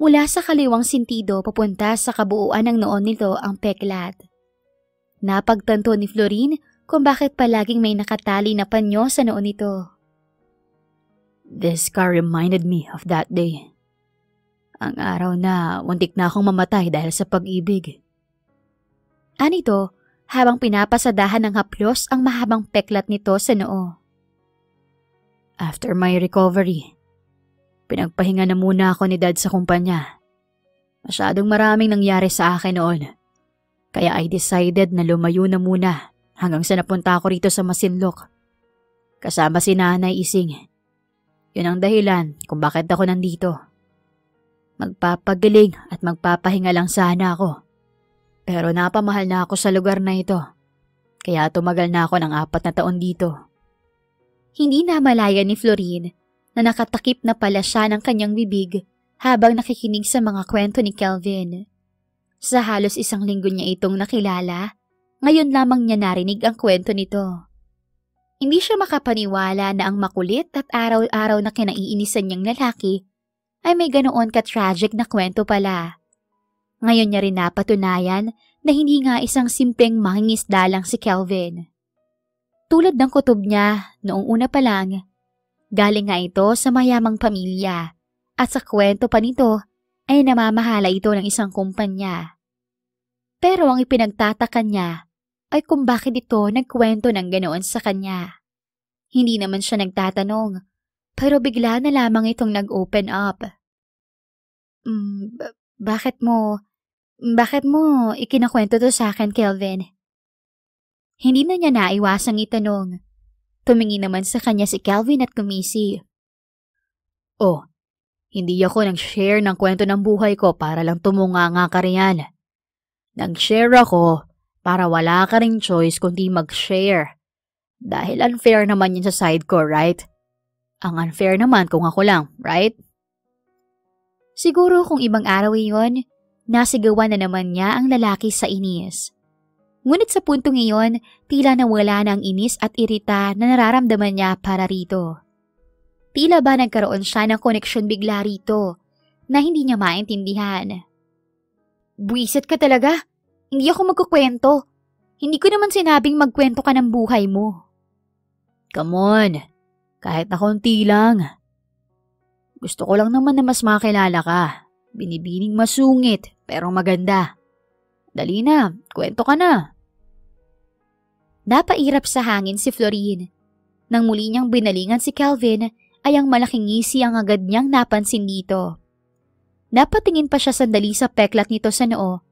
Mula sa kaliwang sintido papunta sa kabuuan ng noon nito ang peklat. Napagtanto ni Florine kung bakit palaging may nakatali na panyo sa noo nito. This car reminded me of that day. Ang araw na muntik na akong mamatay dahil sa pag-ibig. Anito, habang pinapasadahan ng haplos ang mahabang peklat nito sa noo. After my recovery, pinagpahinga na muna ako ni Dad sa kumpanya. Masyadong maraming nangyari sa akin noon. Kaya I decided na lumayo na muna hanggang sa napunta ako rito sa Masinloc. Kasama si Nanay Ising. Yun ang dahilan kung bakit ako nandito. Magpapagaling at magpapahinga lang sana ako. Pero napamahal na ako sa lugar na ito. Kaya tumagal na ako ng 4 na taon dito. Hindi na malaya ni Florine na nakatakip na pala siya ng kanyang bibig habang nakikinig sa mga kwento ni Kelvin. Sa halos 1 linggo niya itong nakilala, ngayon lamang niya narinig ang kwento nito. Hindi siya makapaniwala na ang makulit at araw-araw na kinaiinisan niyang lalaki ay may ganoon ka-tragic na kwento pala. Ngayon niya rin napatunayan na hindi nga isang simpleng mangingisda lang si Kelvin. Tulad ng kutob niya noong una pa lang, galing nga ito sa mayamang pamilya at sa kwento pa nito ay namamahala ito ng isang kumpanya. Pero ang ipinagtataka niya ay kung bakit ito nagkwento ng ganoon sa kanya. Hindi naman siya nagtatanong, pero bigla na lamang itong nag-open up. Bakit mo ikinakwento to sa akin, Kelvin? Hindi na niya naiwasang itanong. Tumingin naman sa kanya si Kelvin at kumisi. Oh, hindi ako nag-share ng kwento ng buhay ko para lang tumunganga ka riyan. Nag-share ako para wala ka ring choice kundi mag-share. Dahil unfair naman yun sa side ko, right? Ang unfair naman kung ako lang, right? Siguro kung ibang araw iyon, nasigawan na naman niya ang lalaki sa inis. Ngunit sa puntong iyon, tila nawala na ang inis at irita na nararamdaman niya para rito. Tila ba nagkaroon siya ng koneksyon bigla rito na hindi niya maintindihan. Buwisit ka talaga. Hindi ako magkukwento. Hindi ko naman sinabing magkwento ka ng buhay mo. Come on. Kahit na konti lang. Gusto ko lang naman na mas makilala ka. Binibining masungit pero maganda. Dali na, kwento ka na. Napairap sa hangin si Florine. Nang muli niyang binalingan si Kelvin, ay ang malaking ngisi ang agad niyang napansin dito. Napatingin pa siya sandali sa peklat nito sa noo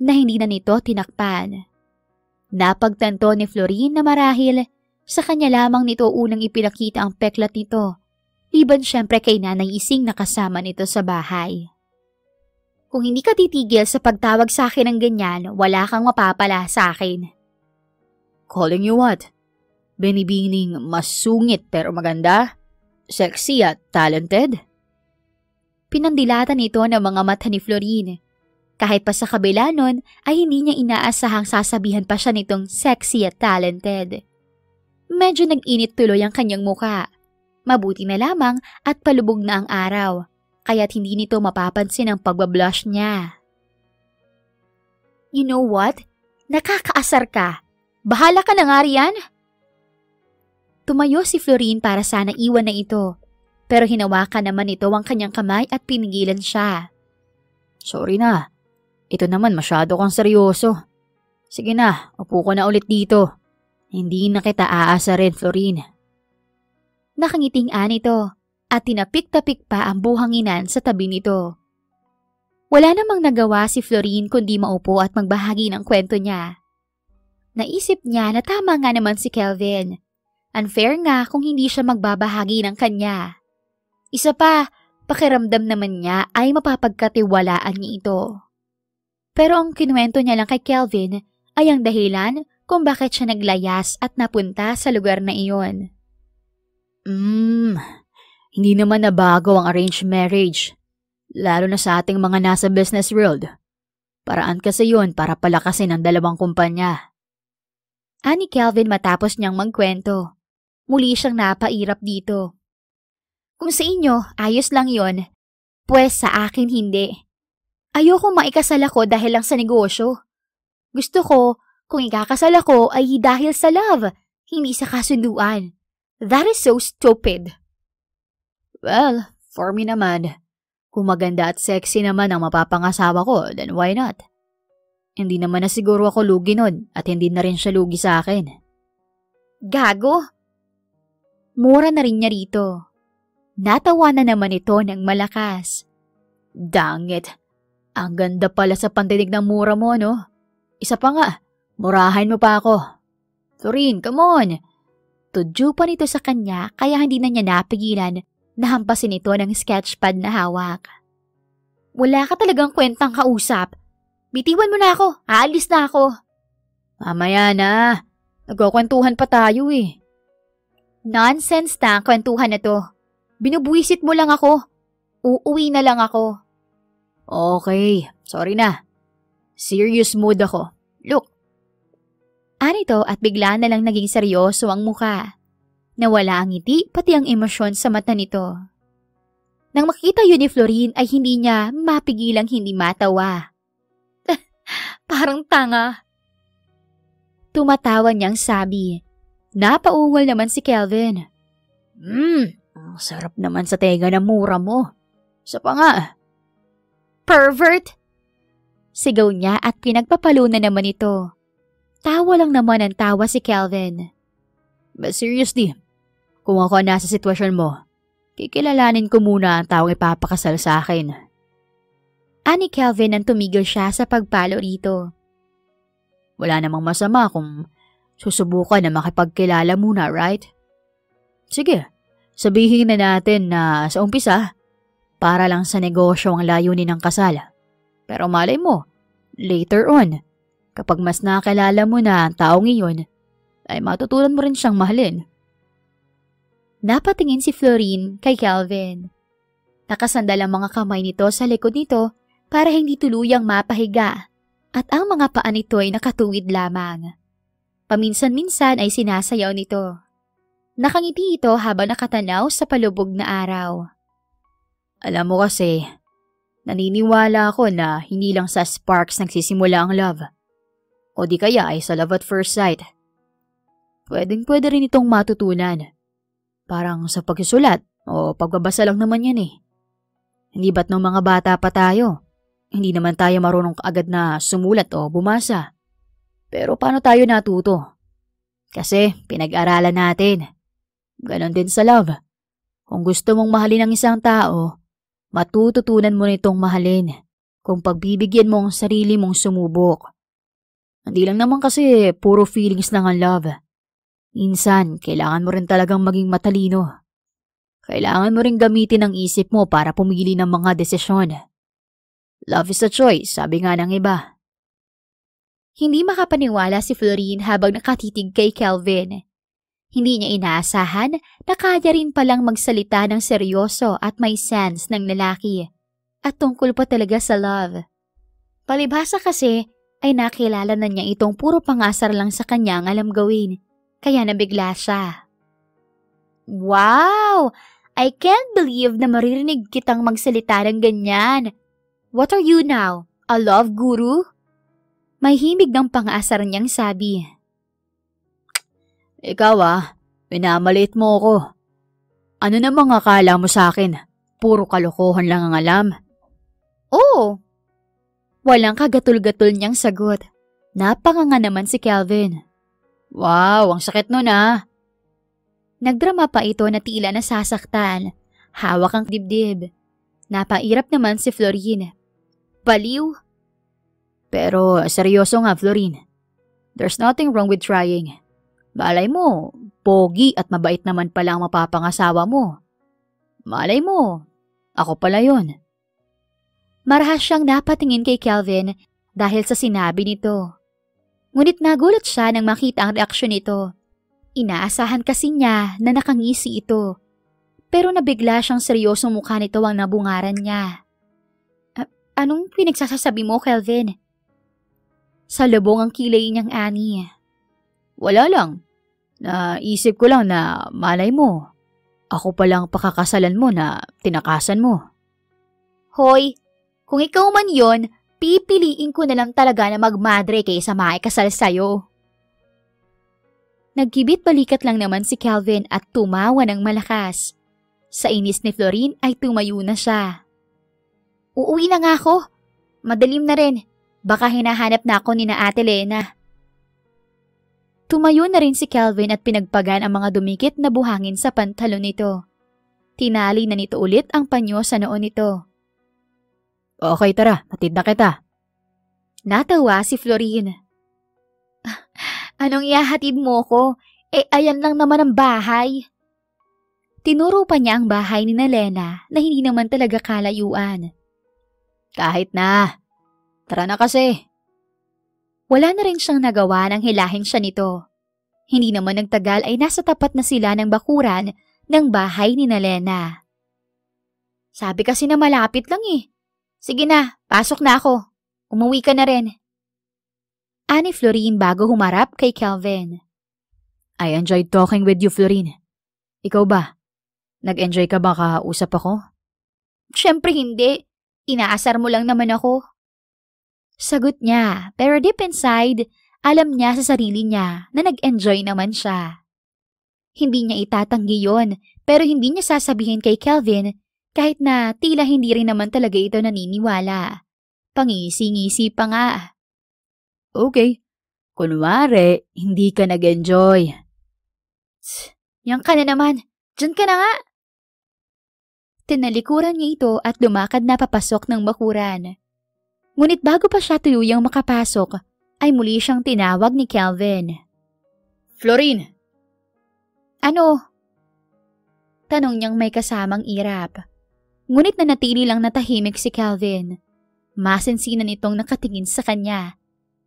na hindi na nito tinakpan. Napagtanto ni Florine na marahil sa kanya lamang nito unang ipinakita ang peklat nito, liban syempre kay Nanay Ising na kasama nito sa bahay. Kung hindi ka titigil sa pagtawag sa akin ng ganyan, wala kang mapapala sa akin. Calling you what? Binibining masungit pero maganda? Sexy at talented? Pinandilatan ito ng mga mata ni Florine. Kahit pa sa kabila nun ay hindi niya inaasahang sasabihan pa siya nitong sexy at talented. Medyo nag-init tuloy ang kanyang muka. Mabuti na lamang at palubog na ang araw, kaya't hindi nito mapapansin ang pagbablush niya. You know what? Nakakaasar ka. Bahala ka na nga riyan. Tumayo si Florine para sana iwan na ito, pero hinawakan naman ito ang kanyang kamay at pinigilan siya. Sorry na. Ito naman masyado kang seryoso. Sige na, upo ko na ulit dito. Hindi na kita aasarin, Florine. Nakangiting-an ito at tinapik-tapik pa ang buhanginan sa tabi nito. Wala namang nagawa si Florine kundi maupo at magbahagi ng kwento niya. Naisip niya na tama nga naman si Kelvin. Unfair nga kung hindi siya magbabahagi ng kanya. Isa pa, pakiramdam naman niya ay mapapagkatiwalaan niya ito. Pero ang kinuwento niya lang kay Kelvin ay ang dahilan kung bakit siya naglayas at napunta sa lugar na iyon. Hindi naman nabago ang arranged marriage, lalo na sa ating mga nasa business world. Paraan kasi yun para palakasin ang dalawang kumpanya. Ani Kelvin matapos niyang magkwento. Muli siyang napairap dito. Kung sa inyo, ayos lang yon. Pwes sa akin hindi. Ayoko maikasal ako dahil lang sa negosyo. Gusto ko, Kung ikakasal ako ay dahil sa love, hindi sa kasunduan. That is so stupid. Well, for me naman, kung maganda at sexy naman ang mapapangasawa ko, then why not? Hindi naman na siguro ako lugi nun at hindi na rin siya lugi sa akin. Gago? Mura na rin niya rito. Natawa na naman ito ng malakas. Dang it. Ang ganda pala sa pandinig ng mura mo, no? Isa pa nga, murahin mo pa ako. Florin, come on. Tudyo pa nito sa kanya kaya hindi na niya napigilan na hampasin ito ng sketchpad na hawak. Wala ka talagang kwentang kausap. Bitiwan mo na ako. Aalis na ako. Mamaya na. Nagkukwentuhan pa tayo eh. Nonsense na ang kwentuhan na to. Binubuisit mo lang ako. Uuwi na lang ako. Okay, sorry na. Serious mood ako. Look. Anito at bigla na lang naging seryoso ang muka. Nawala ang ngiti pati ang emosyon sa mata nito. Nang makita yun ni Florin ay hindi niya mapigilang hindi matawa. Parang tanga. Tumatawa niyang sabi. Napaungol naman si Kelvin. Ang sarap naman sa tenga ng mura mo. Isa pa nga. Pervert! Sigaw niya at pinagpapalo na naman ito. Tawa lang naman ang tawa si Kelvin. But seriously, kung ako nasa sitwasyon mo, kikilalanin ko muna ang taong ipapakasal sa akin. Ani Kelvin nang tumigil siya sa pagpalo rito. Wala namang masama kung susubukan na makipagkilala muna, right? Sige, sabihin na natin na sa umpisa, para lang sa negosyo ang layunin ng kasal. Pero malay mo, later on, kapag mas nakilala mo na ang taong iyon, ay matutunan mo rin siyang mahalin. Napatingin si Florin kay Kelvin. Nakasandal ang mga kamay nito sa likod nito para hindi tuluyang mapahiga at ang mga paa nito ay nakatuwid lamang. Paminsan-minsan ay sinasayaw nito. Nakangiti ito habang nakatanaw sa palubog na araw. Alam mo kasi, naniniwala ako na hindi lang sa sparks nagsisimula ang love. O di kaya ay sa love at first sight. Pwedeng-pwede rin itong matutunan. Parang sa pagsusulat o pagbabasa lang naman yan eh. Hindi ba't nung mga bata pa tayo? Hindi naman tayo marunong agad na sumulat o bumasa. Pero paano tayo natuto? Kasi pinag-aralan natin. Ganon din sa love. Kung gusto mong mahalin ang isang tao, matututunan mo nitong mahalin kung pagbibigyan mo ang sarili mong sumubok. Hindi lang naman kasi puro feelings lang ang love. Minsan, kailangan mo rin talagang maging matalino. Kailangan mo rin gamitin ang isip mo para pumili ng mga desisyon. Love is a choice, sabi nga ng iba. Hindi makapaniwala si Florin habang nakatitig kay Kelvin. Hindi niya inaasahan na kaya rin palang magsalita ng seryoso at may sense ng lalaki. At tungkol pa talaga sa love. Palibhasa kasi ay nakilala na niya itong puro pangasar lang sa kanyang alam gawin. Kaya nabigla siya. Wow! I can't believe na maririnig kitang magsalita ng ganyan. What are you now? A love guru? May himig ng pang-asar niyang sabi. Ikaw pinamaliit mo ako. Ano namang akala mo sa akin? Puro kalokohan lang ang alam. Oo. Walang kagatul-gatul niyang sagot. Napanganga naman si Kelvin. Wow, ang sakit nun Nagdrama pa ito na tila nasasaktan. Hawak ang dibdib. Napairap naman si Florin. Baliw. Pero seryoso nga, Florin. There's nothing wrong with trying. Malay mo, pogi at mabait naman pala ang mapapangasawa mo. Malay mo, ako pala yun. Marahas siyang napatingin kay Kelvin dahil sa sinabi nito. Ngunit nagulat siya nang makita ang reaksyon nito. Inaasahan kasi niya na nakangisi ito. Pero nabigla siyang seryosong mukha nito ang nabungaran niya. Anong pinagsasasabi mo, Kelvin? Sa lubong ang kilay niyang ani. Wala lang. Naisip ko lang na malay mo. Ako palang pakakasalan mo na tinakasan mo. Hoy, kung ikaw man yon, Pipiliin ko na lang talaga na magmadre kaysa makikasal sa'yo. Nagkibit-balikat lang naman si Kelvin at tumawa ng malakas. Sa inis ni Florine ay tumayo na siya. Uuwi na nga ako. Madalim na rin. Baka hinahanap na ako ni na Ate Lena. Tumayo na rin si Kelvin at pinagpagan ang mga dumikit na buhangin sa pantalon nito. Tinali na nito ulit ang panyo sa noo nito. Okay, tara. Hatid na kita. Natawa si Florine. Anong ihahatid mo ko? Ayan lang naman ang bahay. Tinuro pa niya ang bahay ni Lena na hindi naman talaga kalayuan. Kahit na. Tara na kasi. Wala na rin siyang nagawa nang hilahin siya nito. Hindi naman nagtagal ay nasa tapat na sila ng bakuran ng bahay ni Lena. Sabi kasi na malapit lang eh. Sige na, pasok na ako. Umuwi ka na rin. Ani Florine bago humarap kay Kelvin. I enjoyed talking with you, Florine. Ikaw ba? Nag-enjoy ka ba kausap ako? Siyempre hindi. Inaasar mo lang naman ako. Sagot niya, pero deep inside, alam niya sa sarili niya na nag-enjoy naman siya. Hindi niya itatanggi yon, pero hindi niya sasabihin kay Kelvin kahit na tila hindi rin naman talaga ito naniniwala. Pangisi-ngisi pa nga. Okay. Kunwari, hindi ka nag-enjoy. Yan ka na naman. Diyan ka na nga. Tinalikuran niya ito at lumakad na papasok ng bakuran. Ngunit bago pa siya tuluyang makapasok, ay muli siyang tinawag ni Kelvin. Florine! Ano? Tanong niyang may kasamang irap. Ngunit nanatili lang natahimik si Kelvin. Masinsinan itong nakatingin sa kanya.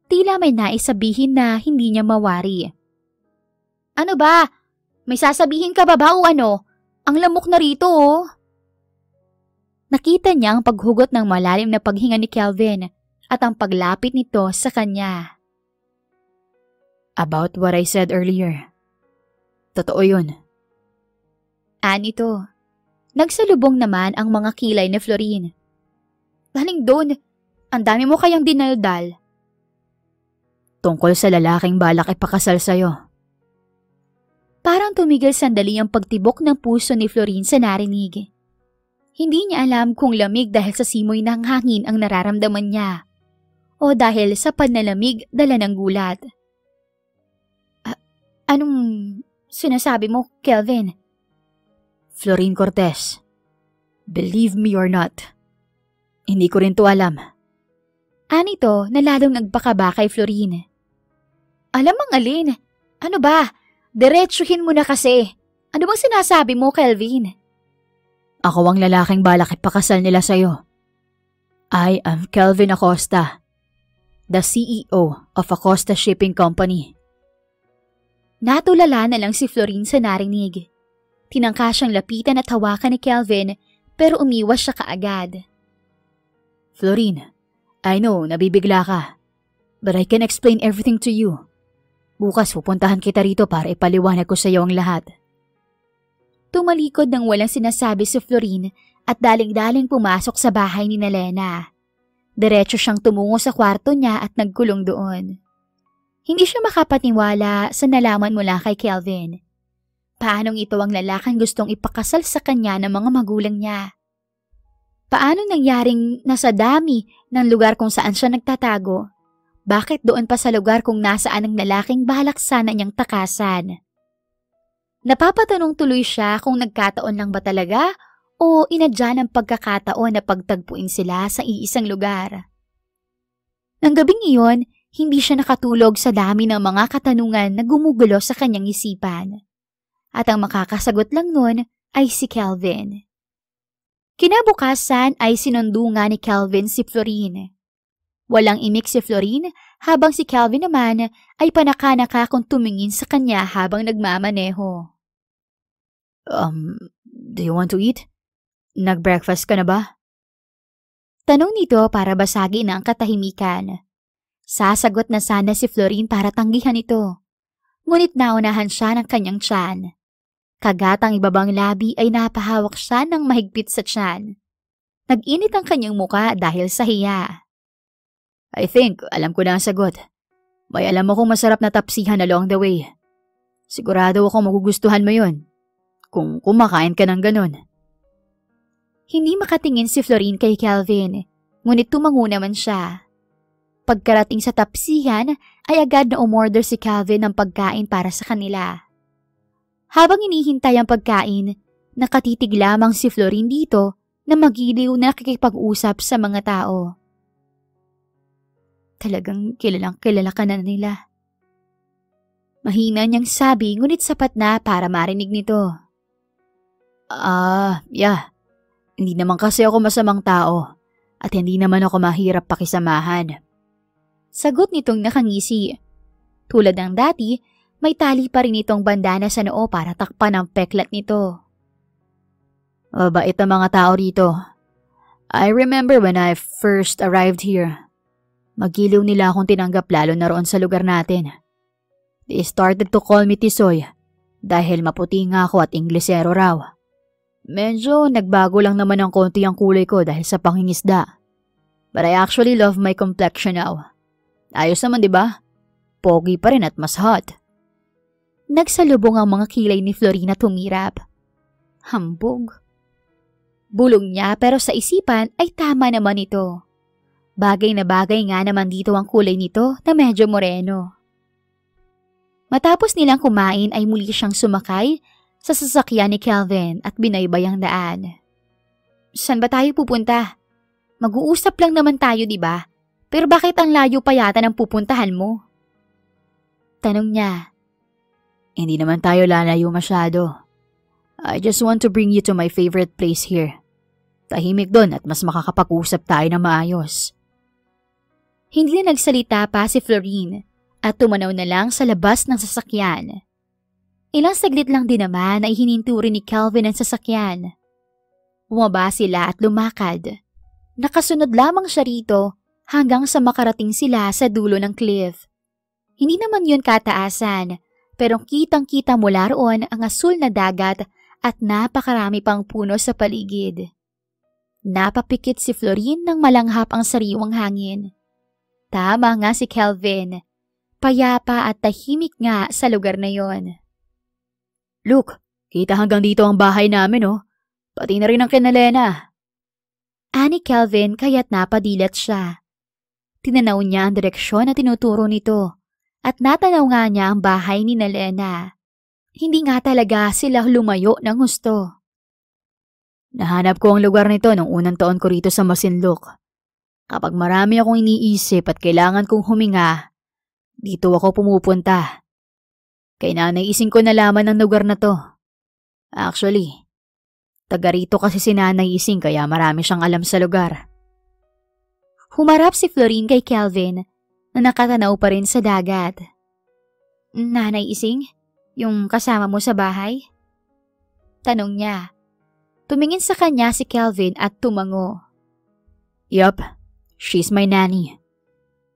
Tila may naisabihin na hindi niya mawari. Ano ba? May sasabihin ka ba o ano? Ang lamok na rito oh. Nakita niya ang paghugot ng malalim na paghinga ni Kelvin at ang paglapit nito sa kanya. About what I said earlier. Totoo yun. Anito. Nagsalubong naman ang mga kilay ni Florine. Galing doon. Ang dami mo kayang dinaldal. Tungkol sa lalaking balak ipakasal sa'yo. Parang tumigil sandali ang pagtibok ng puso ni Florine sa narinig. Hindi niya alam kung lamig dahil sa simoy ng hangin ang nararamdaman niya o dahil sa panlalamig dala ng gulat. Anong sinasabi mo, Kelvin? Florine Cortez, believe me or not, hindi ko rin to alam. Anito na lalong nagpakaba kay Florine. Alam ang alin? Ano ba? Diretsuhin mo na kasi. Ano bang sinasabi mo, Kelvin? Ako ang lalaking balak ipakasal nila sa'yo. I am Kelvin Acosta, the CEO of Acosta Shipping Company. Natulala na lang si Florine sa narinig. Tinangka siyang lapitan at hawakan ni Kelvin pero umiwas siya kaagad. Florine, I know nabibigla ka, but I can explain everything to you. Bukas pupuntahan kita rito para ipaliwanag ko sa iyo ang lahat. Tumalikod ng walang sinasabi si Florine at daling-daling pumasok sa bahay ni Lena. Diretso siyang tumungo sa kwarto niya at nagkulong doon. Hindi siya makapaniwala sa nalaman mula kay Kelvin. Paanong ito ang lalaking gustong ipakasal sa kanya ng mga magulang niya? Paano nangyaring nasa dami ng lugar kung saan siya nagtatago? Bakit doon pa sa lugar kung nasaan ang lalaking balak sana niyang takasan? Napapatanong tuloy siya kung nagkataon lang ba talaga o inadya ng pagkakataon na pagtagpuin sila sa iisang lugar. Nang gabing iyon, hindi siya nakatulog sa dami ng mga katanungan na gumugulo sa kanyang isipan. At ang makakasagot lang nun ay si Kelvin. Kinabukasan ay sinundo nga ni Kelvin si Florine. Walang imik si Florine habang si Kelvin naman ay panaka-naka kung tumingin sa kanya habang nagmamaneho. Do you want to eat? Nag-breakfast ka na ba? Tanong nito para basagin ang katahimikan. Sasagot na sana si Florine para tanggihan ito. Ngunit naunahan siya ng kanyang tiyan. Kagatang ibabang labi ay napahawak siya ng mahigpit sa tiyan. Nag-init ang kanyang muka dahil sa hiya. I think alam ko na ang sagot. May alam akong masarap na tapsihan along the way. Sigurado ako magugustuhan mo yun. Kung kumakain ka ng ganun. Hindi makatingin si Florine kay Kelvin, ngunit tumango naman siya. Pagkarating sa tapsihan ay agad na umorder si Kelvin ng pagkain para sa kanila. Habang hinihintay ang pagkain, nakatitig lamang si Florine dito na magiliw na nakikipag-usap sa mga tao. Talagang kilalang kilala ka na nila. Mahina niyang sabi ngunit sapat na para marinig nito. Yeah. Hindi naman kasi ako masamang tao at hindi naman ako mahirap pakisamahan. Sagot nitong nakangisi. Tulad ng dati, may tali pa rin itong bandana sa noo para takpan ang peklat nito. Mabait ang mga tao rito. I remember when I first arrived here. Magiliw nila akong tinanggap lalo na roon sa lugar natin. They started to call me Tisoy dahil maputi nga ako at Inglesero raw. Medyo nagbago lang naman ng konti ang kulay ko dahil sa pangingisda. But I actually love my complexion now. Ayos naman, di ba? Pogi pa rin at mas hot. Nagsalubong ang mga kilay ni Florine at tumirap. Hambog. Bulong niya pero sa isipan ay tama naman ito. Bagay na bagay nga naman dito ang kulay nito na medyo moreno. Matapos nilang kumain ay muli siyang sumakay sa sasakyan ni Kelvin at binaybay ang daan. Saan ba tayo pupunta? Mag-uusap lang naman tayo, di ba? Pero bakit ang layo pa yata ng pupuntahan mo? Tanong niya. Hindi naman tayo lalayo masyado. I just want to bring you to my favorite place here. Tahimik doon at mas makakapag-usap tayo na maayos. Hindi na nagsalita pa si Florine at tumanaw na lang sa labas ng sasakyan. Ilang saglit lang din naman ay hininto rin ni Kelvin ang sasakyan. Bumaba sila at lumakad. Nakasunod lamang siya rito hanggang sa makarating sila sa dulo ng cliff. Hindi naman yun kataasan, pero kitang-kita mula roon ang asul na dagat at napakarami pang puno sa paligid. Napapikit si Florine nang malanghap ang sariwang hangin. Tama nga si Kelvin. Payapa at tahimik nga sa lugar na yon. Look, kita hanggang dito ang bahay namin, oh. Pati na rin ang kina Lena. Ani Kelvin kaya't napadilat siya. Tinanaw niya ang direksyon na tinuturo nito at natanaw nga niya ang bahay ni Lena. Hindi nga talaga sila lumayo ng gusto. Nahanap ko ang lugar nito nung unang taon ko rito sa Masinloc. Kapag marami akong iniisip at kailangan kong huminga, dito ako pumupunta. Kay Nanay Ising ko nalaman ang lugar na to. Actually, taga rito kasi si Nanay Ising kaya marami siyang alam sa lugar. Humarap si Florine kay Kelvin na nakatanaw pa rin sa dagat. Nanay Ising? Yung kasama mo sa bahay? Tanong niya. Tumingin sa kanya si Kelvin at tumango. Yup, she's my nanny.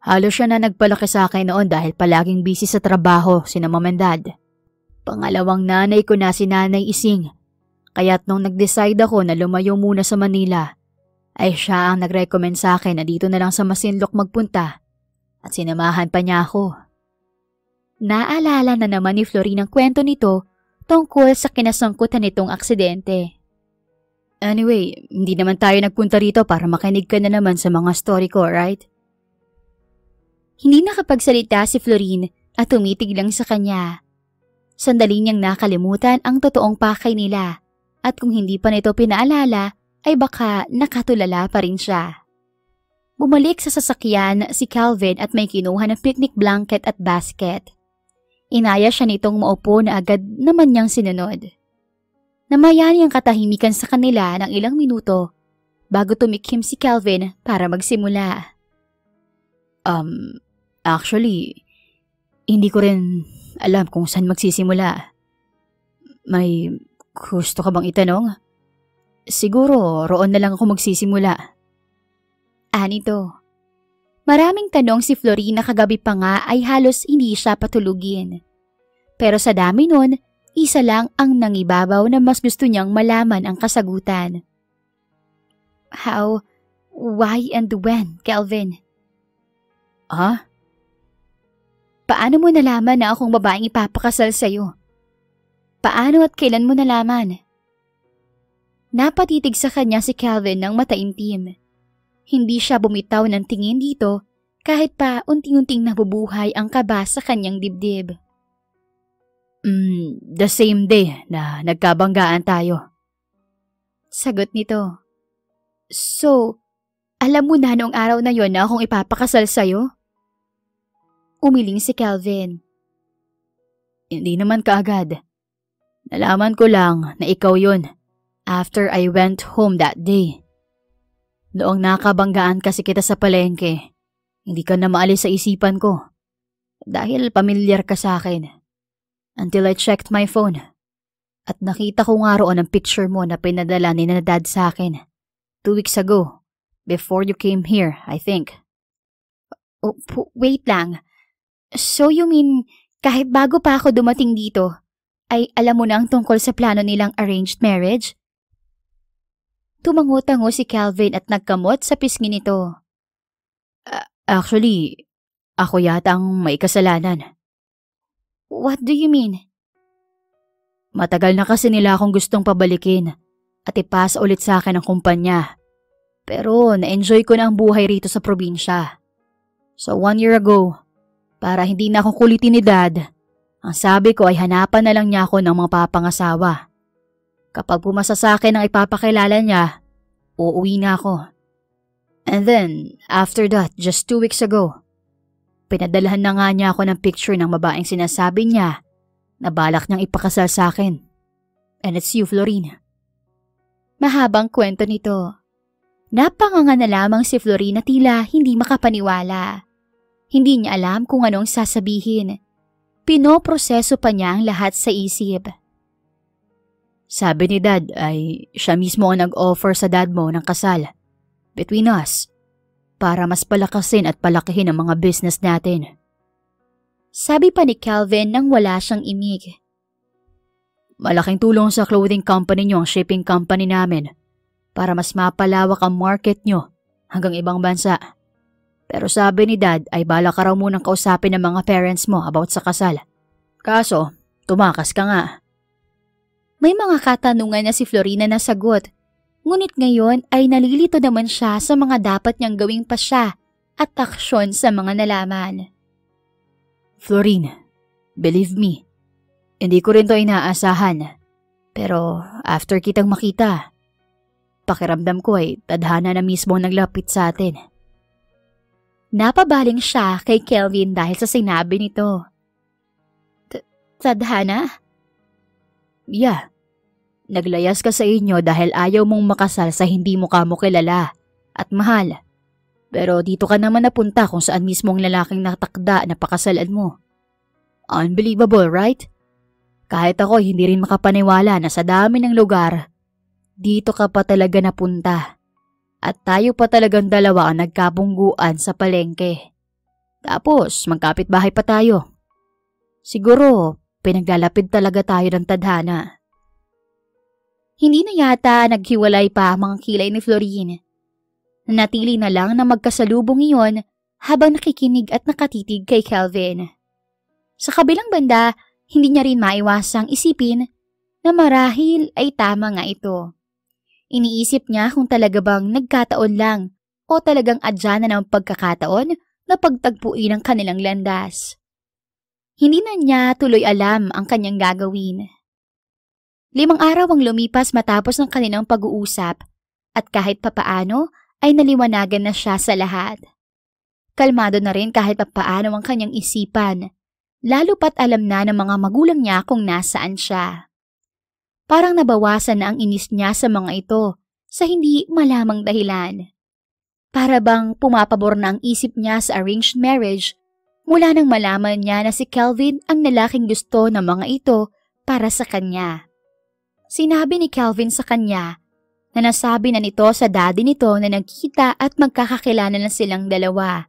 Halos siya na nagpalaki sa akin noon dahil palaging busy sa trabaho sina mom and dad. Pangalawang nanay ko na si Nanay Ising. Kaya't nung nag-decide ako na lumayo muna sa Manila, ay siya ang nag-recommend sa akin na dito na lang sa Masinloc magpunta at sinamahan pa niya ako. Naalala na naman ni Florine ang kwento nito tungkol sa kinasangkutan nitong aksidente. Anyway, hindi naman tayo nagpunta rito para makinig ka na naman sa mga story ko, right? Hindi nakapagsalita si Florine at tumitig lang sa kanya. Sandali niyang nakalimutan ang totoong pakay nila at kung hindi pa nito pinaalala ay baka nakatulala pa rin siya. Bumalik sa sasakyan si Kelvin at may kinuha ng picnic blanket at basket. Inaya siya nitong maupo na agad naman niyang sinunod. Namayani ang katahimikan sa kanila ng ilang minuto bago tumikhim si Kelvin para magsimula. Actually, hindi ko rin alam kung saan magsisimula. May gusto ka bang itanong? Siguro roon na lang ako magsisimula. Anito. Maraming tanong si Florine na kagabi pa nga ay halos hindi siya patulugin. Pero sa dami nun, isa lang ang nangibabaw na mas gusto niyang malaman ang kasagutan. How, why and when, Kelvin? Ha? Paano mo nalaman na akong babaeng ipapakasal sa'yo? Paano at kailan mo nalaman? Napatitig sa kanya si Calvin ng mataimtim. Hindi siya bumitaw ng tingin dito kahit pa unti-unting nabubuhay ang kaba sa kanyang dibdib. The same day na nagkabanggaan tayo. Sagot nito. So, alam mo na noong araw na yon na akong ipapakasal sa'yo? Umiling si Calvin. Hindi naman kaagad. Nalaman ko lang na ikaw yon after I went home that day. Noong nakabanggaan kasi kita sa palengke, hindi ka na maalis sa isipan ko dahil pamilyar ka sa akin. Until I checked my phone at nakita ko nga roon ang picture mo na pinadala ni na Dad sa akin 2 weeks ago, before you came here, I think. Oh, wait lang. So you mean kahit bago pa ako dumating dito, ay alam mo na ang tungkol sa plano nilang arranged marriage? Tumango-tango si Calvin at nagkamot sa pisngi nito. Actually, ako yata ang may kasalanan. What do you mean? Matagal na kasi nila akong gustong pabalikin at ipasa ulit sa akin ang kumpanya. Pero na-enjoy ko na ang buhay rito sa probinsya. So 1 year ago, para hindi na akong kulitin ni Dad, ang sabi ko ay hanapan na lang niya ako ng mga papangasawa. Kapag pumasa sa akin ang ipapakilala niya, uuwi na ako. And then, after that, just 2 weeks ago, pinadalahan na nga niya ako ng picture ng babaeng sinasabi niya na balak niyang ipakasal sa akin. And it's you, Florine. Mahabang kwento nito. Napanganga na lamang si Florine na tila hindi makapaniwala. Hindi niya alam kung anong sasabihin. Pinoproseso pa niya ang lahat sa isip. Sabi ni Dad ay siya mismo ang nag-offer sa dad mo ng kasal between us para mas palakasin at palakihin ang mga business natin. Sabi pa ni Calvin nang wala siyang imig. Malaking tulong sa clothing company niyo ang shipping company namin para mas mapalawak ang market niyo hanggang ibang bansa. Pero sabi ni Dad ay bala ka raw munang kausapin ng mga parents mo about sa kasal. Kaso, tumakas ka nga. May mga katanungan na si Florina na sagot. Ngunit ngayon ay nalilito naman siya sa mga dapat niyang gawing pasya at aksyon sa mga nalaman. Florine, believe me, hindi ko rin to inaasahan. Pero after kitang makita, pakiramdam ko ay tadhana na mismo naglapit sa atin. Napabaling siya kay Kelvin dahil sa sinabi nito. Tadhana? Yeah. Naglayas ka sa inyo dahil ayaw mong makasal sa hindi mo kamo kilala at mahal. Pero dito ka naman napunta kung saan mismo ang lalaking natakda na pakasalan mo. Unbelievable, right? Kahit ako hindi rin makapaniwala na sa dami ng lugar, dito ka pa talaga napunta. At tayo pa talagang dalawa ang nagkabungguan sa palengke. Tapos magkapit-bahay pa tayo. Siguro pinaglalapid talaga tayo ng tadhana. Hindi na yata naghiwalay pa ang mga kilay ni Florine. Nanatili na lang na magkasalubong iyon habang nakikinig at nakatitig kay Calvin. Sa kabilang banda, hindi niya rin maiwasang isipin na marahil ay tama nga ito. Iniisip niya kung talaga bang nagkataon lang o talagang adya na ng pagkakataon na pagtagpuin ang kanilang landas. Hindi na niya tuloy alam ang kanyang gagawin. 5 araw ang lumipas matapos ng kanilang pag-uusap at kahit papaano ay naliwanagan na siya sa lahat. Kalmado na rin kahit papaano ang kanyang isipan, lalo pat alam na ng mga magulang niya kung nasaan siya. Parang nabawasan na ang inis niya sa mga ito sa hindi malamang dahilan. Para bang pumapabor na ang isip niya sa arranged marriage mula nang malaman niya na si Calvin ang lalaking gusto ng mga ito para sa kanya. Sinabi ni Calvin sa kanya na nasabi na nito sa daddy nito na nagkita at magkakakilala na silang dalawa.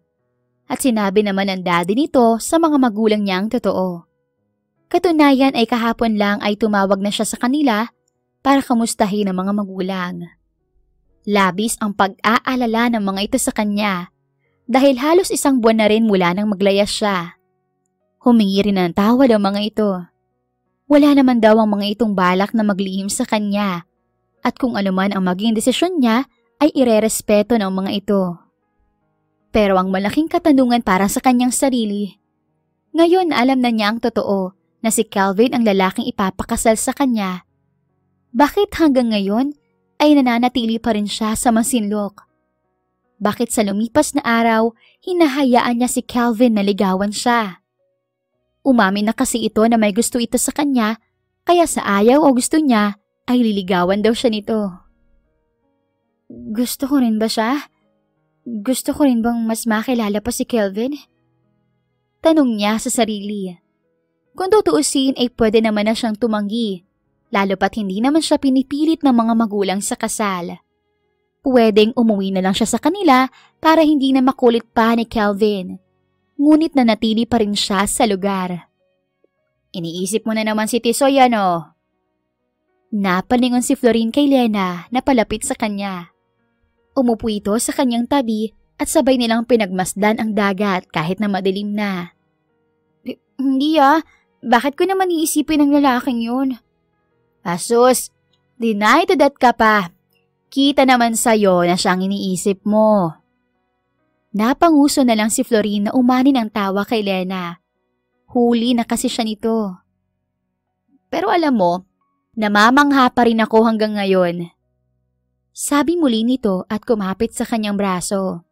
At sinabi naman ng daddy nito sa mga magulang niyang totoo. Katunayan ay kahapon lang ay tumawag na siya sa kanila para kamustahin ang mga magulang. Labis ang pag-aalala ng mga ito sa kanya dahil halos 1 buwan na rin mula nang maglayas siya. Humingi rin ng tawad ang mga ito. Wala naman daw ang mga itong balak na maglihim sa kanya at kung ano man ang maging desisyon niya ay irerespeto ng mga ito. Pero ang malaking katanungan para sa kanyang sarili, ngayon alam na niya ang totoo na si Kelvin ang lalaking ipapakasal sa kanya. Bakit hanggang ngayon ay nananatili pa rin siya sa masinlok? Bakit sa lumipas na araw, hinahayaan niya si Kelvin na ligawan siya? Umamin na kasi ito na may gusto ito sa kanya, kaya sa ayaw o gusto niya ay liligawan daw siya nito. Gusto ko rin ba siya? Gusto ko rin bang mas makilala pa si Kelvin? Tanong niya sa sarili. Kung tutuusin ay pwede naman na siyang tumanggi, lalo pat hindi naman siya pinipilit ng mga magulang sa kasal. Pwedeng umuwi na lang siya sa kanila para hindi na makulit pa ni Kelvin. Ngunit nanatili pa rin siya sa lugar. Iniisip mo na naman si Tisoy, ano? Napalingon si Florine kay Lena na palapit sa kanya. Umupo ito sa kanyang tabi at sabay nilang pinagmasdan ang dagat kahit na madilim na. Hindi bakit ko naman iisipin ng lalaking yun? Asus, deny to that ka pa. Kita naman sa'yo na siyang iniisip mo. Napanguso na lang si Florine na umani ng tawa kay Lena. Huli na kasi siya nito. Pero alam mo, namamangha pa rin ako hanggang ngayon. Sabi muli nito at kumapit sa kanyang braso.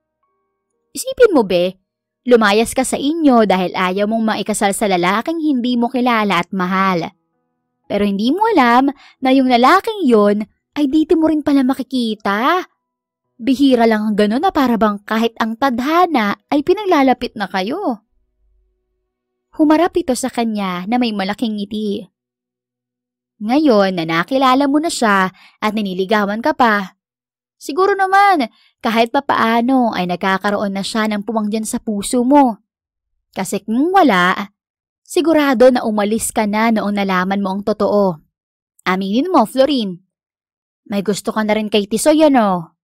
Isipin mo be, lumayas ka sa inyo dahil ayaw mong maikasal sa lalaking hindi mo kilala at mahal. Pero hindi mo alam na yung lalaking yon ay dito mo rin pala makikita. Bihira lang ang gano'n na para bang kahit ang tadhana ay pinaglalapit na kayo. Humarap ito sa kanya na may malaking ngiti. Ngayon na nakilala mo na siya at niniligawan ka pa, siguro naman kahit papaano ay nagkakaroon na siya ng puwang sa puso mo. Kasi kung wala, sigurado na umalis ka na noong nalaman mo ang totoo. Aminin mo, Florine. May gusto ka na rin kay Tisoy, ano?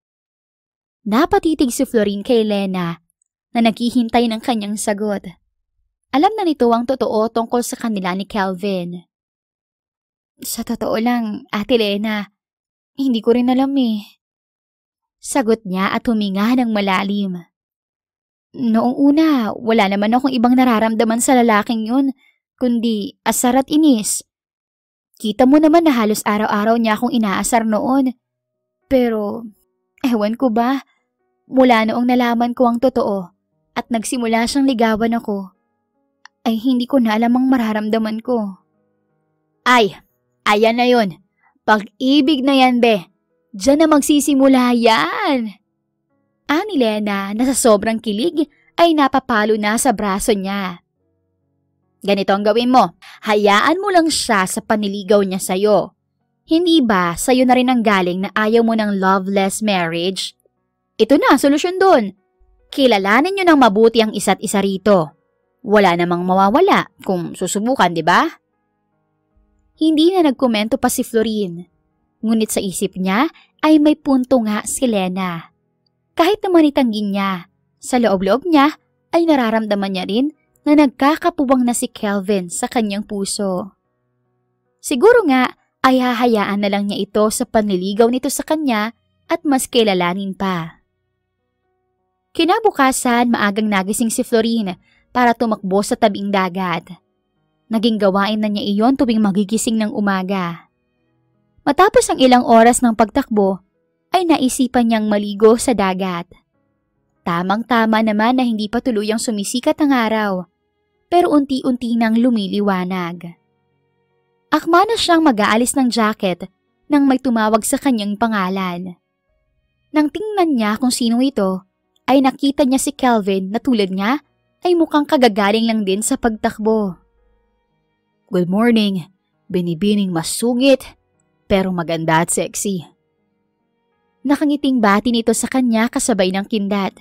Napatitig si Florine kay Lena na naghihintay ng kanyang sagot. Alam na nito ang totoo tungkol sa kanila ni Kelvin. Sa totoo lang, Ate Lena, hindi ko rin alam eh. Sagot niya at huminga ng malalim. Noong una, wala naman akong ibang nararamdaman sa lalaking yun, kundi asar at inis. Kita mo naman na halos araw-araw niya akong inaasar noon. Pero, ewan ko ba, mula noong nalaman ko ang totoo at nagsimula siyang ligawan ako, ay hindi ko na alam ang mararamdaman ko. Ay, ayan na yun. Pag-ibig na yan, be. Diyan na magsisimula yan. Ani Lena na sa sobrang kilig ay napapalo na sa braso niya. Ganito ang gawin mo. Hayaan mo lang siya sa paniligaw niya sa'yo. Hindi ba sa'yo na rin ang galing na ayaw mo ng loveless marriage? Ito na, solusyon doon. Kilalanin niyo ng mabuti ang isa't isa rito. Wala namang mawawala kung susubukan, di ba? Hindi na nagkomento pa si Florine. Ngunit sa isip niya ay may punto nga si Lena. Kahit naman itanggin niya, sa loob-loob niya ay nararamdaman niya rin na nagkakapuwang na si Kelvin sa kanyang puso. Siguro nga ay hahayaan na lang niya ito sa panliligaw nito sa kanya at mas kilalanin pa. Kinabukasan, maagang nagising si Florine para tumakbo sa tabing dagat. Naging gawain na niya iyon tuwing magigising ng umaga. Matapos ang ilang oras ng pagtakbo, ay naisipan niyang maligo sa dagat. Tamang-tama naman na hindi pa tuluyang sumisikat ang araw, pero unti-unti nang lumiliwanag. Akma na siyang mag-aalis ng jacket nang may tumawag sa kanyang pangalan. Nang tingnan niya kung sino ito, ay nakita niya si Kelvin na tulad niya ay mukhang kagagaling lang din sa pagtakbo. Good morning, binibining masungit, pero maganda at sexy. Nakangiting bati nito sa kanya kasabay ng kindat.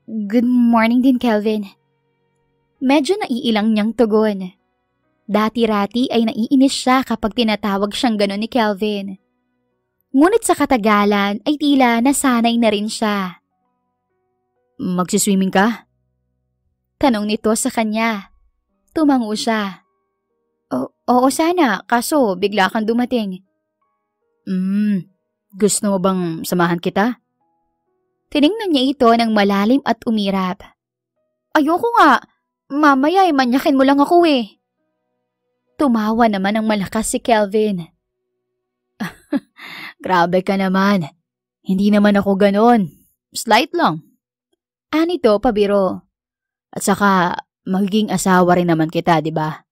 Good morning din, Kelvin. Medyo naiilang niyang tugon. Dati-rati ay naiinis siya kapag tinatawag siyang gano'n ni Kelvin. Ngunit sa katagalan ay tila nasanay na rin siya. Magsiswimming ka? Tanong nito sa kanya. Tumango siya. Oo sana, kaso bigla kang dumating. Gusto mo bang samahan kita? Tiningnan niya ito ng malalim at umirap. Ayoko nga, mamaya manyakin mo lang ako eh. Tumawa naman ng malakas si Kelvin. Grabe ka naman. Hindi naman ako ganon. Slight lang. Anito pabiro. At saka, magiging asawa rin naman kita, di ba?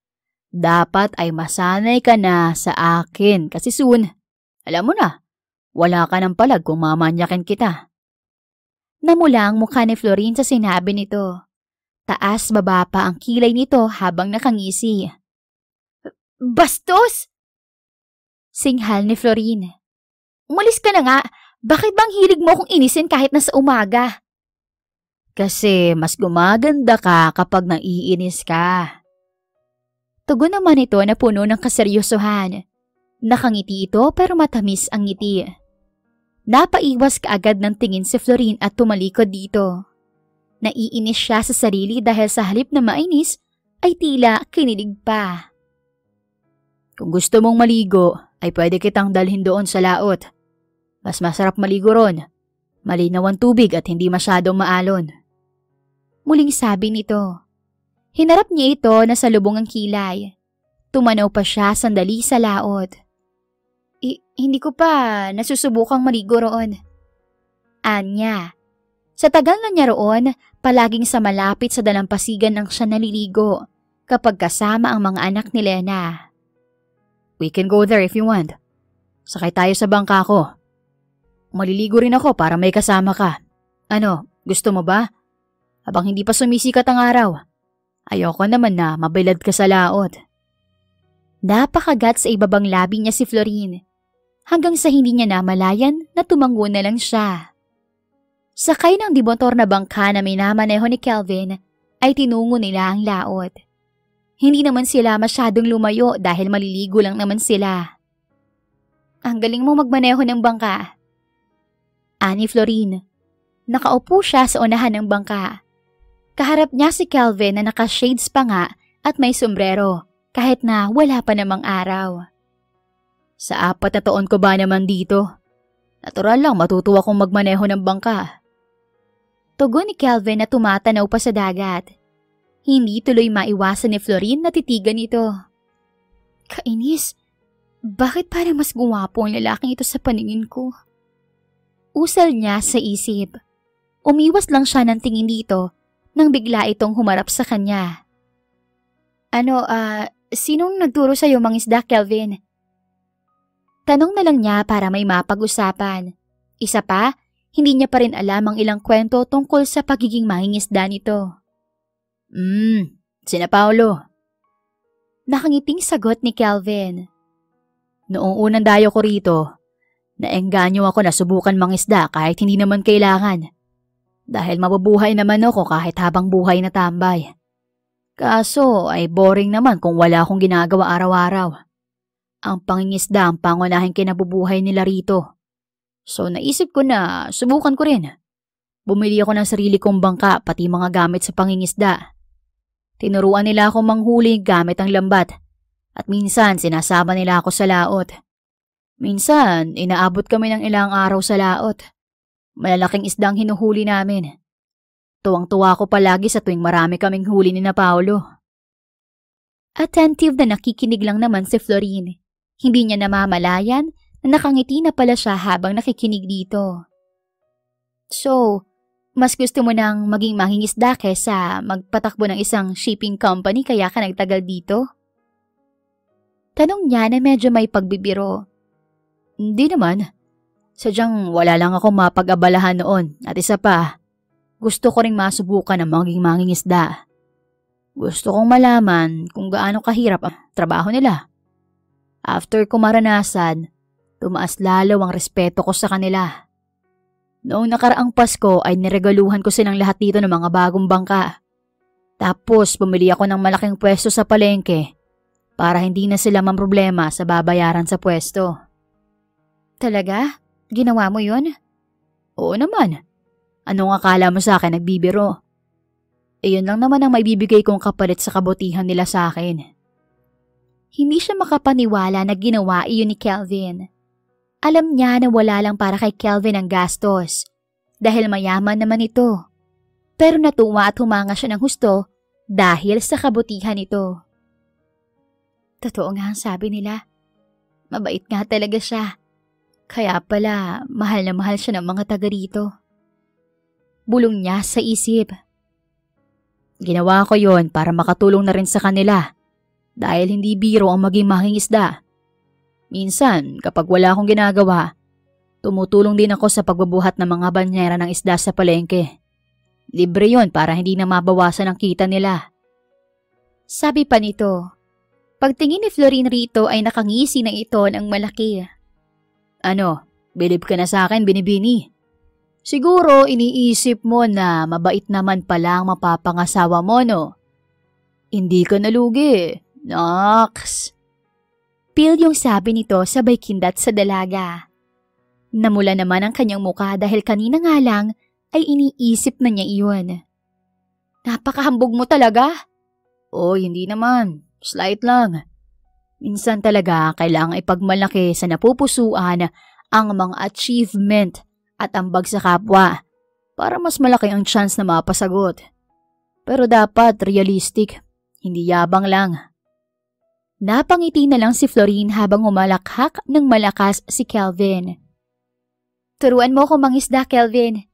Dapat ay masanay ka na sa akin kasi soon, alam mo na, wala ka ng palag kung mamanyakin kita. Namula ang mukha ni Florin sa sinabi nito. Taas baba pa ang kilay nito habang nakangisi. Bastos! Singhal ni Florin. Umalis ka na nga. Bakit bang hilig mo akong inisin kahit nasa umaga? Kasi mas gumaganda ka kapag naiinis ka. Tugon naman ito na puno ng kaseryosohan. Nakangiti ito pero matamis ang ngiti. Napaiwas kaagad ng tingin si Florin at tumalikod dito. Naiinis siya sa sarili dahil sa halip na mainis ay tila kinilig pa. Kung gusto mong maligo ay pwede kitang dalhin doon sa laot. Mas masarap maligo ron. Malinaw ang tubig at hindi masyadong maalon. Muling sabi nito. Hinarap niya ito na sa lubong ang kilay. Tumanaw pa siya sandali sa laot. Hindi ko pa nasusubukang maligo roon. Anya. Sa tagal na niya roon, palaging sa malapit sa dalampasigan ng siya naliligo kapag kasama ang mga anak ni Lena. We can go there if you want. Sakay tayo sa bangka ko. Maliligo rin ako para may kasama ka. Ano, gusto mo ba? Habang hindi pa sumisikat ang araw. Ayoko naman na mabilad ka sa laot. Napakagat sa ibabang labi niya si Florin. Hanggang sa hindi niya namalayan na tumango na lang siya. Sakay ng dimotor na bangka na minamaneho ni Kelvin ay tinungo nila ang laot. Hindi naman sila masyadong lumayo dahil maliligo lang naman sila. Ang galing mo magmaneho ng bangka. Ani Florin. Nakaupo siya sa unahan ng bangka. Kaharap niya si Kelvin na naka-shades pa nga at may sombrero kahit na wala pa namang araw. Sa 4 na taon ko ba naman dito? Natural lang matutuwa kong magmaneho ng bangka. Tugon ni Kelvin na tumatanaw pa sa dagat. Hindi tuloy maiwasan ni Florin na titigan ito. Kainis, bakit parang mas guwapo ang lalaking ito sa paningin ko? Usal niya sa isip. Umiwas lang siya ng tingin dito nang bigla itong humarap sa kanya. Sinong nagturo sa'yo mangisda, Kelvin? Tanong na lang niya para may mapag-usapan. Isa pa, hindi niya pa rin alam ang ilang kwento tungkol sa pagiging mangingisda nito. Sina Paolo. Nakangiting sagot ni Kelvin. Noong unang dayo ko rito, naengganyo ako na subukan mangisda kahit hindi naman kailangan. Dahil mabubuhay naman ako kahit habang buhay na tambay. Kaso ay boring naman kung wala akong ginagawa araw-araw. Ang pangingisda ang pangunahing kinabubuhay nila rito. So naisip ko na subukan ko rin. Bumili ako ng sarili kong bangka pati mga gamit sa pangingisda. Tinuruan nila ako manghuli gamit ang lambat at minsan sinasama nila ako sa laot. Minsan inaabot kami ng ilang araw sa laot. Malalaking isdang hinuhuli namin. Tuwang-tuwa ako palagi sa tuwing marami kaming huli ni na Paolo. Attentive na nakikinig lang naman si Florin. Hindi niya namamalayan na nakangiti na pala siya habang nakikinig dito. So, mas gusto mo nang maging mangingisda kaysa magpatakbo ng isang shipping company kaya ka nagtagal dito? Tanong niya na medyo may pagbibiro. Hindi naman. Sadyang wala lang ako mapag-abalahan noon at isa pa, gusto ko ring masubukan ang maging mangingisda. Gusto kong malaman kung gaano kahirap ang trabaho nila. After ko maranasan, tumaas lalo ang respeto ko sa kanila. Noong nakaraang Pasko ay niregaluhan ko silang lahat dito ng mga bagong bangka. Tapos bumili ako ng malaking pwesto sa palengke para hindi na sila mamroblema sa babayaran sa pwesto. Talaga? Ginawa mo yun? Oo naman. Anong akala mo sa akin, nagbibiro? Iyon lang naman ang maibibigay kong kapalit sa kabutihan nila sa akin. Hindi siya makapaniwala na ginawa iyon ni Kelvin. Alam niya na wala lang para kay Kelvin ang gastos dahil mayaman naman ito. Pero natuwa at humanga siya ng husto dahil sa kabutihan nito. Totoo nga ang sabi nila. Mabait nga talaga siya. Kaya pala mahal na mahal siya ng mga taga rito. Bulong niya sa isip. Ginawa ko yon para makatulong na rin sa kanila dahil hindi biro ang maging mangingisda. Minsan, kapag wala akong ginagawa, tumutulong din ako sa pagbubuhat ng mga banyera ng isda sa palengke. Libre yon para hindi na mabawasan ang kita nila. Sabi pa nito. Pagtingin ni Florine rito ay nakangisi ng ito ng malaki. Ano, bilib ka na sa akin, Binibini? Siguro iniisip mo na mabait naman pala ang mapapangasawa mo, no? Hindi ka nalugi, Nox. Pil yung sabi nito sabay kindat sa dalaga. Namula naman ang kanyang muka dahil kanina nga lang ay iniisip na niya iyon. Napakahambog mo talaga. Oh, hindi naman. Slight lang. Minsan talaga kailangang ipagmalaki sa napupusuan ang mga achievement at ambag sa kapwa para mas malaki ang chance na mapasagot. Pero dapat realistic, hindi yabang lang. Napangiti na lang si Florine habang umalakhak ng malakas si Kelvin. Turuan mo ko mangisda, Kelvin.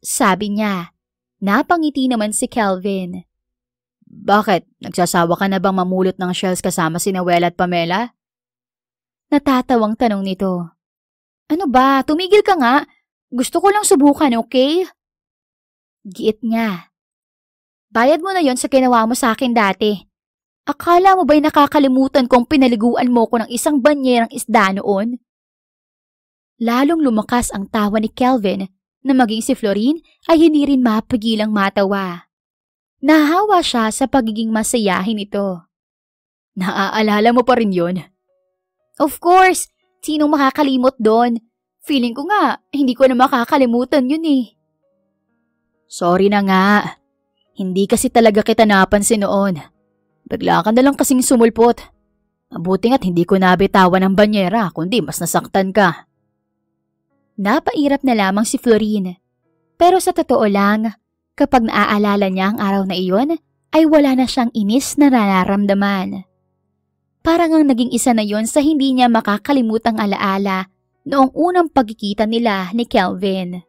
Sabi niya. Napangiti naman si Kelvin. Bakit? Nagsasawa ka na bang mamulot ng shells kasama si Noela at Pamela? Natatawang tanong nito. Ano ba? Tumigil ka nga. Gusto ko lang subukan, okay? Giit niya. Bayad mo na yon sa ginawa mo sa akin dati. Akala mo ba'y nakakalimutan kong pinaliguan mo ko ng isang banyerang isda noon? Lalong lumakas ang tawa ni Kelvin na maging si Florine ay hindi rin mapigilang matawa. Nahawa siya sa pagiging masayahin nito. Naaalala mo pa rin yon? Of course! Sinong makakalimot doon? Feeling ko nga, hindi ko na makakalimutan yun eh. Sorry na nga. Hindi kasi talaga kita napansin noon. Bigla ka na lang kasing sumulpot. Mabuti nga't hindi ko nabitawan ng banyera, kundi mas nasaktan ka. Napairap na lamang si Florine. Pero sa totoo lang, kapag naaalala niya ang araw na iyon, ay wala na siyang inis na nararamdaman. Parang ang naging isa na yon sa hindi niya makakalimutang alaala noong unang pagkikita nila ni Kelvin.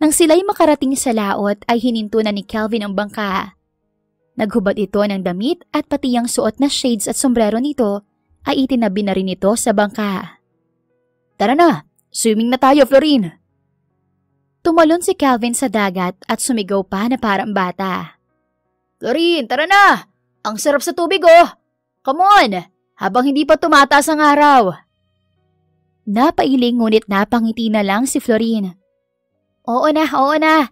Nang sila'y makarating sa laot ay hininto na ni Kelvin ang bangka. Naghubad ito ng damit at pati ang suot na shades at sombrero nito ay itinabi na rin ito sa bangka. Tara na, swimming na tayo, Florine. Tumalon si Kelvin sa dagat at sumigaw pa na parang bata. Florine, tara na! Ang sarap sa tubig oh! Come on! Habang hindi pa tumataas ang araw. Napailing ngunit napangiti na lang si Florine. Oo na, oo na.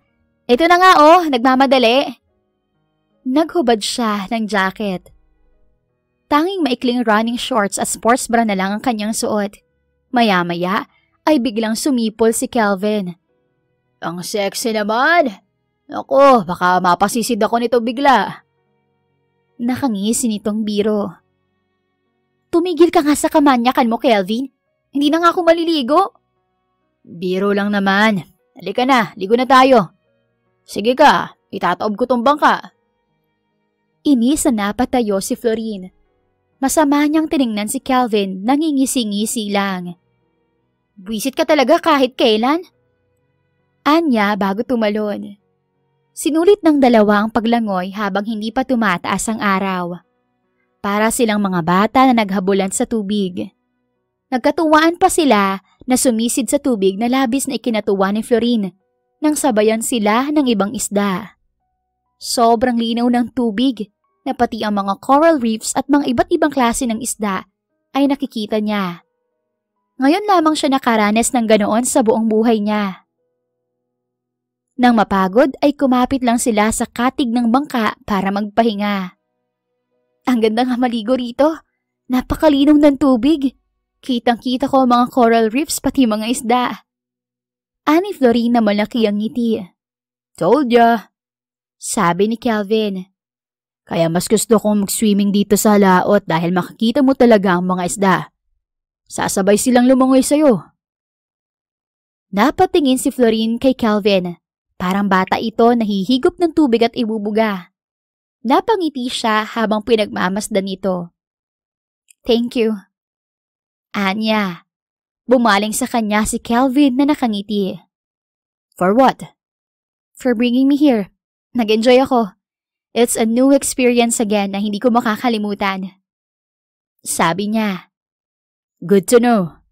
Ito na nga oh, nagmamadali. Naghubad siya ng jacket. Tanging maikling running shorts at sports bra na lang ang kanyang suot. Maya-maya ay biglang sumipol si Kelvin. Ang sexy naman! Ako, baka mapasisid ako nito bigla. Nakangisi nitong biro. Tumigil ka nga sa kamanyakan mo, Kelvin. Hindi na nga ako maliligo. Biro lang naman. Halika na, ligo na tayo. Sige ka, itataob ko tong bangka. Inis na napatayo si Florine. Masama niyang tiningnan si Kelvin, nangingisi-ngisi lang. Buwisit ka talaga kahit kailan? Anya bago tumalon. Sinulit ng dalawa ang paglangoy habang hindi pa tumataas ang araw. Para silang mga bata na naghabulan sa tubig. Nagkatuwaan pa sila na sumisid sa tubig na labis na ikinatuwa ni Florine nang sabayan sila ng ibang isda. Sobrang linaw ng tubig na pati ang mga coral reefs at mga iba't ibang klase ng isda ay nakikita niya. Ngayon lamang siya nakaranas ng ganoon sa buong buhay niya. Nang mapagod ay kumapit lang sila sa katig ng bangka para magpahinga. Ang ganda nga maligo rito. Napakalinaw ng tubig. Kitang-kita ko ang mga coral reefs pati mga isda. Ani Florine na malaki ang ngiti. Told ya. Sabi ni Kelvin. Kaya mas gusto kong mag-swimming dito sa laot dahil makikita mo talaga ang mga isda. Sasabay silang lumangoy sa'yo. Napatingin si Florine kay Kelvin. Parang bata ito nahihigop ng tubig at ibubuga. Napangiti siya habang pinagmamasdan nito. Thank you. Anya. Bumaling sa kanya si Kelvin na nakangiti. For what? For bringing me here. Nag-enjoy ako. It's a new experience again na hindi ko makakalimutan. Sabi niya. Good to know.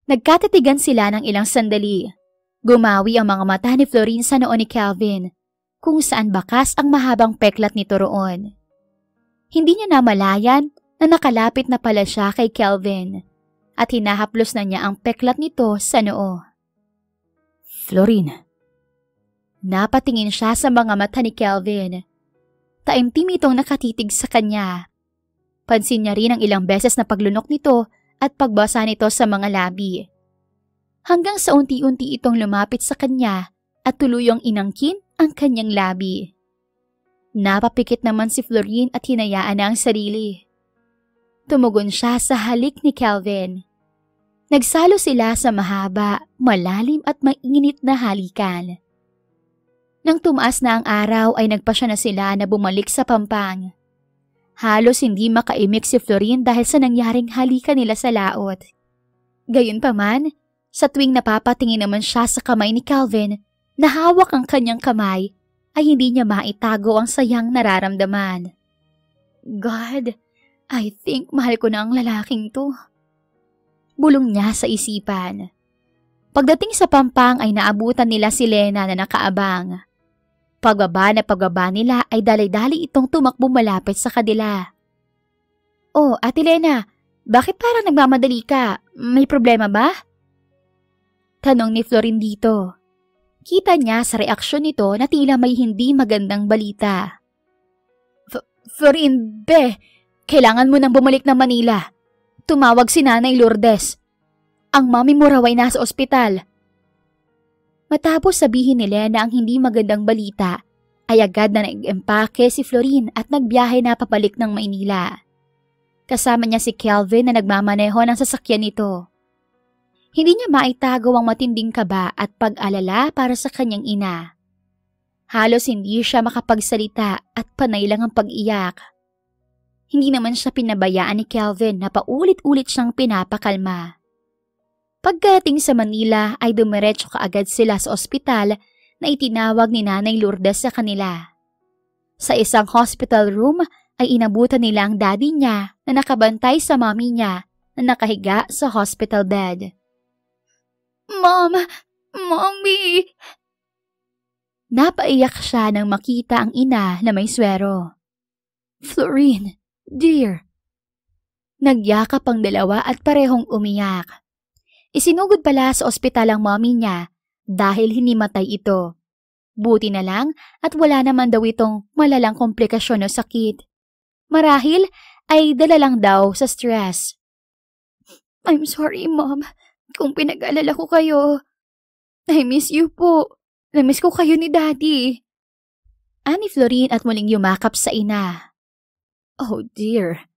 Nagkatitigan sila ng ilang sandali. Gumawi ang mga mata ni Florine sa noo ni Kelvin, kung saan bakas ang mahabang peklat nito roon. Hindi niya namalayan na nakalapit na pala siya kay Kelvin at hinahaplos na niya ang peklat nito sa noo. Florine. Napatingin siya sa mga mata ni Kelvin. Taimtim itong nakatitig sa kanya. Pansin niya rin ang ilang beses na paglunok nito at pagbasa nito sa mga labi. Hanggang sa unti-unti itong lumapit sa kanya at tuluyang inangkin ang kanyang labi. Napapikit naman si Florine at hinayaan na ang sarili. Tumugon siya sa halik ni Kelvin. Nagsalo sila sa mahaba, malalim at mainit na halikan. Nang tumaas na ang araw ay nagpasya na sila na bumalik sa Pampang. Halos hindi makaimik si Florine dahil sa nangyaring halikan nila sa laot. Gayunpaman, sa tuwing napapatingin naman siya sa kamay ni Kelvin na hawak ang kanyang kamay, ay hindi niya maitago ang sayang nararamdaman. God, I think mahal ko na ang lalaking to. Bulong niya sa isipan. Pagdating sa Pampang ay naabutan nila si Lena na nakaabang. Pagbaba nila ay dalay-dali itong tumakbo malapit sa kanila. Oh, Ate Lena, bakit parang nagmamadali ka? May problema ba? Tanong ni Florine dito. Kita niya sa reaksyon nito na tila may hindi magandang balita. Florine, be, kailangan mo nang bumalik ng Manila. Tumawag si Nanay Lourdes. Ang mami mo raw ay nasa ospital. Matapos sabihin ni Lena ang hindi magandang balita, ay agad na nag-empake si Florine at nagbiyahe na papalik ng Maynila. Kasama niya si Kelvin na nagmamaneho ng sasakyan nito. Hindi niya maitago ang matinding kaba at pag-alala para sa kanyang ina. Halos hindi siya makapagsalita at panay lang ang pag-iyak. Hindi naman siya pinabayaan ni Kelvin na paulit-ulit siyang pinapakalma. Pagdating sa Manila ay dumiretso kaagad sila sa ospital na itinawag ni Nanay Lourdes sa kanila. Sa isang hospital room ay inabutan nila ang daddy niya na nakabantay sa mommy niya na nakahiga sa hospital bed. Mom! Mommy! Napaiyak siya nang makita ang ina na may swero. Florine, dear. Nagyakap ang dalawa at parehong umiyak. Isinugod pala sa ospital ang mommy niya dahil hinimatay ito. Buti na lang at wala naman daw itong malalang komplikasyon o sakit. Marahil ay dala lang daw sa stress. I'm sorry, Mom, kung pinag-alala ko kayo. I miss you po. Na-miss ko kayo ni Daddy. Ani Florine at muling yumakap sa ina. Oh dear,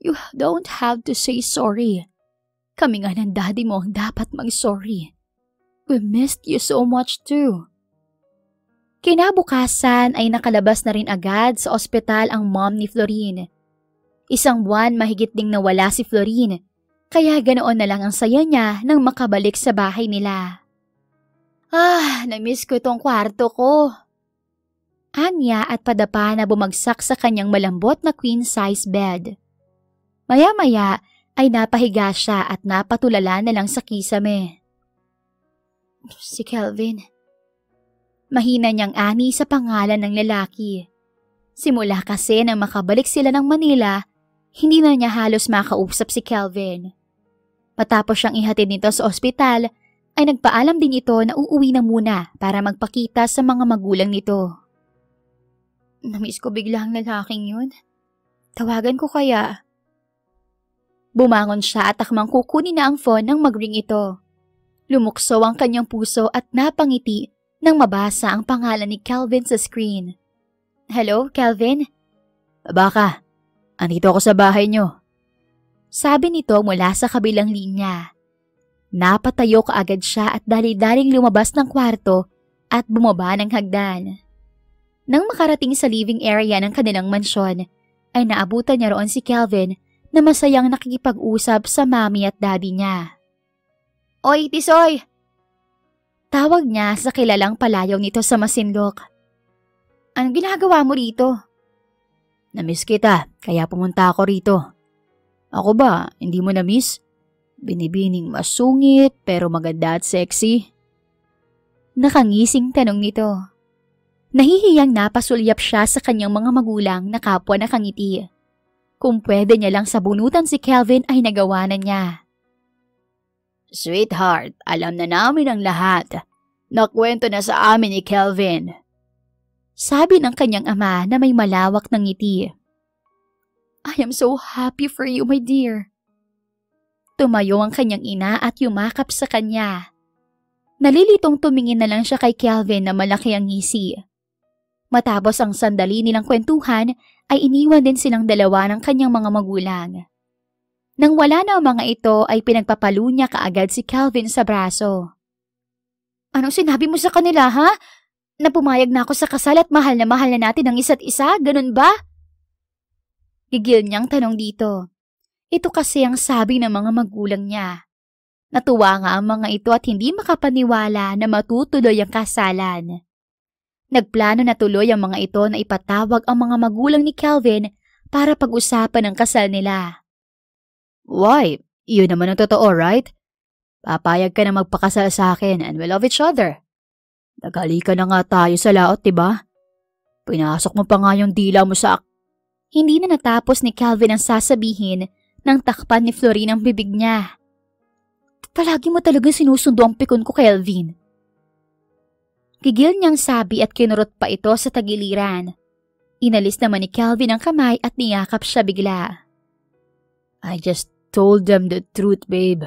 you don't have to say sorry. Kami nga ng daddy mo ang dapat mag-sorry. We missed you so much too. Kinabukasan ay nakalabas na rin agad sa ospital ang mom ni Florine. Isang buwan mahigit ding nawala si Florine, kaya ganoon na lang ang saya niya nang makabalik sa bahay nila. Na-miss ko itong kwarto ko. Anya at padapa na bumagsak sa kanyang malambot na queen-size bed. Maya-maya ay napahiga siya at napatulala na lang sa kisame. Si Kelvin. Mahina niyang ani sa pangalan ng lalaki. Simula kasi nang makabalik sila ng Manila, hindi na niya halos makausap si Kelvin. Matapos siyang ihatid nito sa ospital, ay nagpaalam din ito na uuwi na muna para magpakita sa mga magulang nito. Namiss ko bigla ang lalaking yun. Tawagan ko kaya. Bumangon siya at akmang kukunin na ang phone nang mag-ring ito. Lumukso ang kanyang puso at napangiti nang mabasa ang pangalan ni Kelvin sa screen. Hello, Kelvin? Baka, andito ako sa bahay niyo. Sabi nito mula sa kabilang linya. Napatayo kaagad siya at dali-daling lumabas ng kwarto at bumaba ng hagdan. Nang makarating sa living area ng kanilang mansyon, ay naabutan niya roon si Kelvin na masayang nakikipag-usap sa mami at daddy niya. Oy, Tisoy! Tawag niya sa kilalang palayaw nito sa masinlok. Anong ginagawa mo rito? Namiss kita, kaya pumunta ako rito. Ako ba, hindi mo na-miss? Binibining masungit pero maganda at sexy. Nakangising tanong nito. Nahihiyang napasulyap siya sa kanyang mga magulang na kapwa nakangiti. Kung pwede niya lang sabunutan si Kelvin ay nagawa na niya. Sweetheart, alam na namin ang lahat. Nakwento na sa amin ni Kelvin. Sabi ng kanyang ama na may malawak ng ngiti. I am so happy for you, my dear. Tumayo ang kanyang ina at yumakap sa kanya. Nalilitong tumingin na lang siya kay Kelvin na malaki ang ngisi. Matapos ang sandali nilang kwentuhan, ay iniwan din silang dalawa ng kanyang mga magulang. Nang wala na ang mga ito ay pinagpapalo niya kaagad si Kelvin sa braso. Anong sinabi mo sa kanila, ha? Na pumayag na ako sa kasal at mahal na natin ang isa't isa, ganun ba? Gigil niyang tanong dito. Ito kasi ang sabi ng mga magulang niya. Natuwa nga ang mga ito at hindi makapaniwala na matutuloy ang kasalan. Nagplano na tuloy ang mga ito na ipatawag ang mga magulang ni Kelvin para pag-usapan ang kasal nila. Why? Yun naman ang totoo, right? Papayag ka na magpakasal sa akin and we love each other. Naghalikan na nga tayo sa laot, diba? Pinasok mo pa nga yung dila mo sa Hindi na natapos ni Kelvin ang sasabihin nang takpan ni Florine ang bibig niya. Palagi mo talagang sinusundo ang pikon ko, Kelvin. Gigil niyang sabi at kinurot pa ito sa tagiliran. Inalis naman ni Kelvin ang kamay at niyakap siya bigla. I just told them the truth, babe.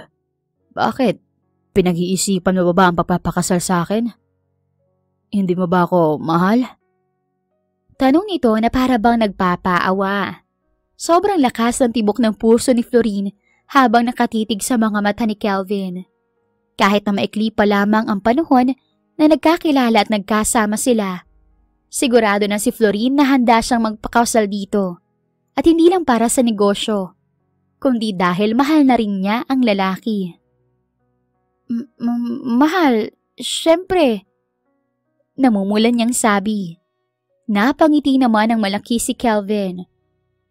Bakit? Pinag-iisipan mo ba ang papapakasal sa akin? Hindi mo ba ako mahal? Tanong nito na para bang nagpapaawa. Sobrang lakas ng tibok ng puso ni Florine habang nakatitig sa mga mata ni Kelvin. Kahit na maikli pa lamang ang panahon na nagkakilala at nagkasama sila, sigurado na si Florine na handa siyang magpakasal dito. At hindi lang para sa negosyo, kundi dahil mahal na rin niya ang lalaki. Mahal, syempre. Namumulan niyang sabi. Napangiti naman ang malaki si Kelvin.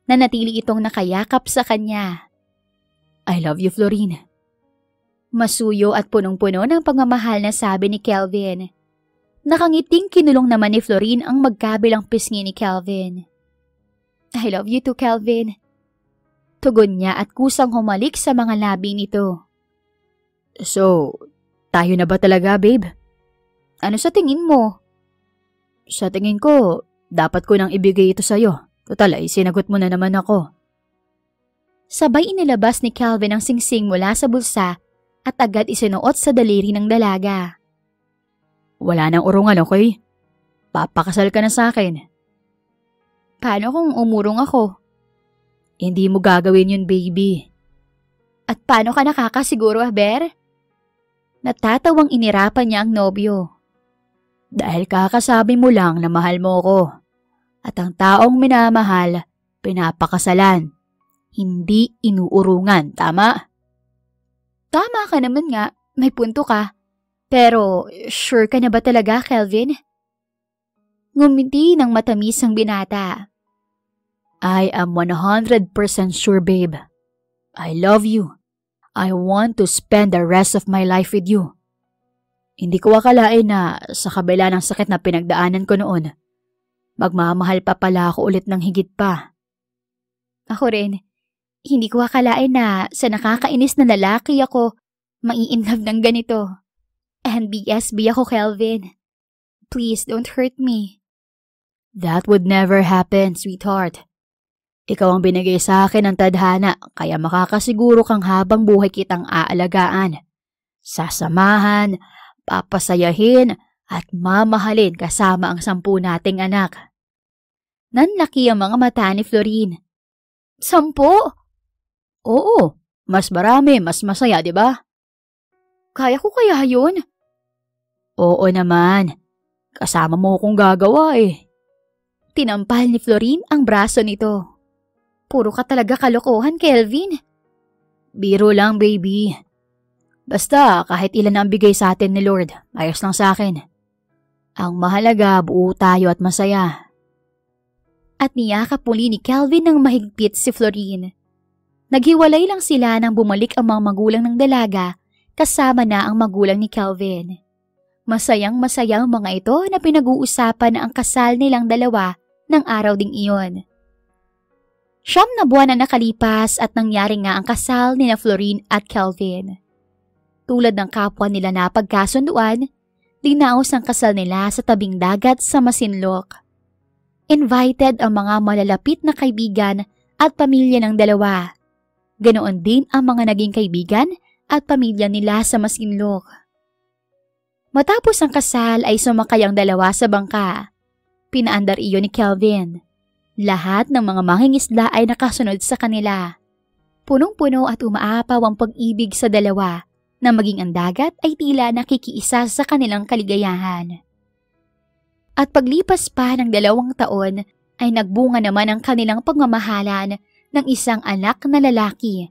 Nanatili itong nakayakap sa kanya. I love you, Florine. Masuyo at punong-puno ng pagmamahal na sabi ni Kelvin. Nakangiting kinulong naman ni Florine ang magkabilang pisngi ni Kelvin. I love you too, Kelvin. Tugon niya at kusang humalik sa mga labi nito. So, tayo na ba talaga, babe? Ano sa tingin mo? Sa tingin ko, dapat ko nang ibigay ito sa'yo. Total ay sinagot mo na naman ako. Sabay inilabas ni Kelvin ang singsing mula sa bulsa at agad isinuot sa daliri ng dalaga. Wala nang urungan, okay? Papakasal ka na sa akin. Paano kung umurong ako? Hindi mo gagawin yun, baby. At paano ka nakakasiguro, Aber? Natatawang inirapan niya ang nobyo. Dahil kakasabi mo lang na mahal mo ko. At ang taong minamahal, pinapakasalan. Hindi inuurungan, tama? Tama ka naman nga, may punto ka. Pero sure ka na ba talaga, Kelvin? Ngumiti ng matamis ang binata. I am 100% sure, babe. I love you. I want to spend the rest of my life with you. Hindi ko akalain na sa kabila ng sakit na pinagdaanan ko noon, magmamahal pa pala ako ulit ng higit pa. Ako rin, hindi ko akalain na sa nakakainis na lalaki ako mai-inlove ng ganito. And BSB ako, Kelvin. Please don't hurt me. That would never happen, sweetheart. Ikaw ang binigay sa akin ng tadhana kaya makakasiguro kang habang buhay kitang aalagaan. Sasamahan, papasayahin at mamahalin kasama ang 10 nating anak. Nanlaki ang mga mata ni Florine. 10? Oo, mas marami, mas masaya, di ba? Kaya ko kaya yun? Oo naman, kasama mo kung gagawa eh. Tinampal ni Florine ang braso nito. Puro ka talaga kalokohan, Kelvin. Biro lang, baby. Basta kahit ilan ang bigay sa atin ni Lord, ayos lang sa akin. Ang mahalaga, buo tayo at masaya. At niyakap muli ni Kelvin ng mahigpit si Florine. Naghiwalay lang sila nang bumalik ang mga magulang ng dalaga kasama na ang magulang ni Kelvin. Masayang-masaya ang mga ito na pinag-uusapan na ang kasal nilang dalawa ng araw ding iyon. 9 na buwan na nakalipas at nangyari nga ang kasal ni Florine at Kelvin. Tulad ng kapwa nila na pagkasunduan, dinaos ang kasal nila sa tabing dagat sa Masinloc. Invited ang mga malalapit na kaibigan at pamilya ng dalawa. Ganoon din ang mga naging kaibigan at pamilya nila sa Masinloc. Matapos ang kasal ay sumakay ang dalawa sa bangka. Pinaandar iyon ni Kelvin. Lahat ng mga mangingisda ay nakasunod sa kanila. Punong-puno at umaapaw ang pag-ibig sa dalawa na maging ang dagat ay tila nakikiisa sa kanilang kaligayahan. At paglipas pa ng 2 taon ay nagbunga naman ang kanilang pagmamahalan ng isang anak na lalaki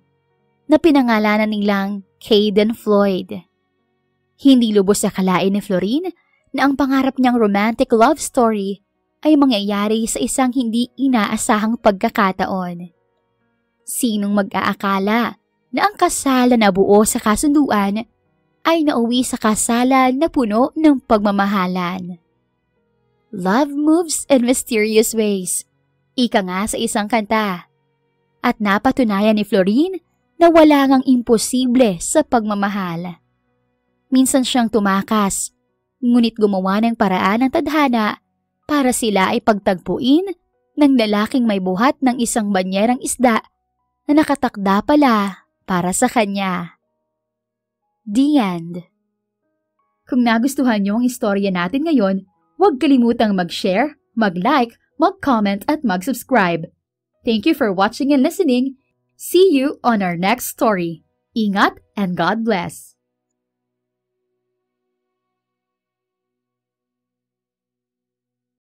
na pinangalanan nilang Caden Floyd. Hindi lubos akalain ni Florine na ang pangarap niyang romantic love story ay mangyayari sa isang hindi inaasahang pagkakataon. Sinong mag-aakala na ang kasalan na buo sa kasunduan ay nauwi sa kasalan na puno ng pagmamahalan. Love moves in mysterious ways, ika nga sa isang kanta. At napatunayan ni Florine na wala ngang imposible sa pagmamahal. Minsan siyang tumakas, ngunit gumawa ng paraan ng tadhana para sila ay pagtagpuin ng lalaking may buhat ng isang banyerang isda na nakatakda pala para sa kanya. The end. Kung nagustuhan niyo ang istorya natin ngayon, huwag kalimutang mag-share, mag-like, mag-comment at mag-subscribe. Thank you for watching and listening. See you on our next story. Ingat and God bless.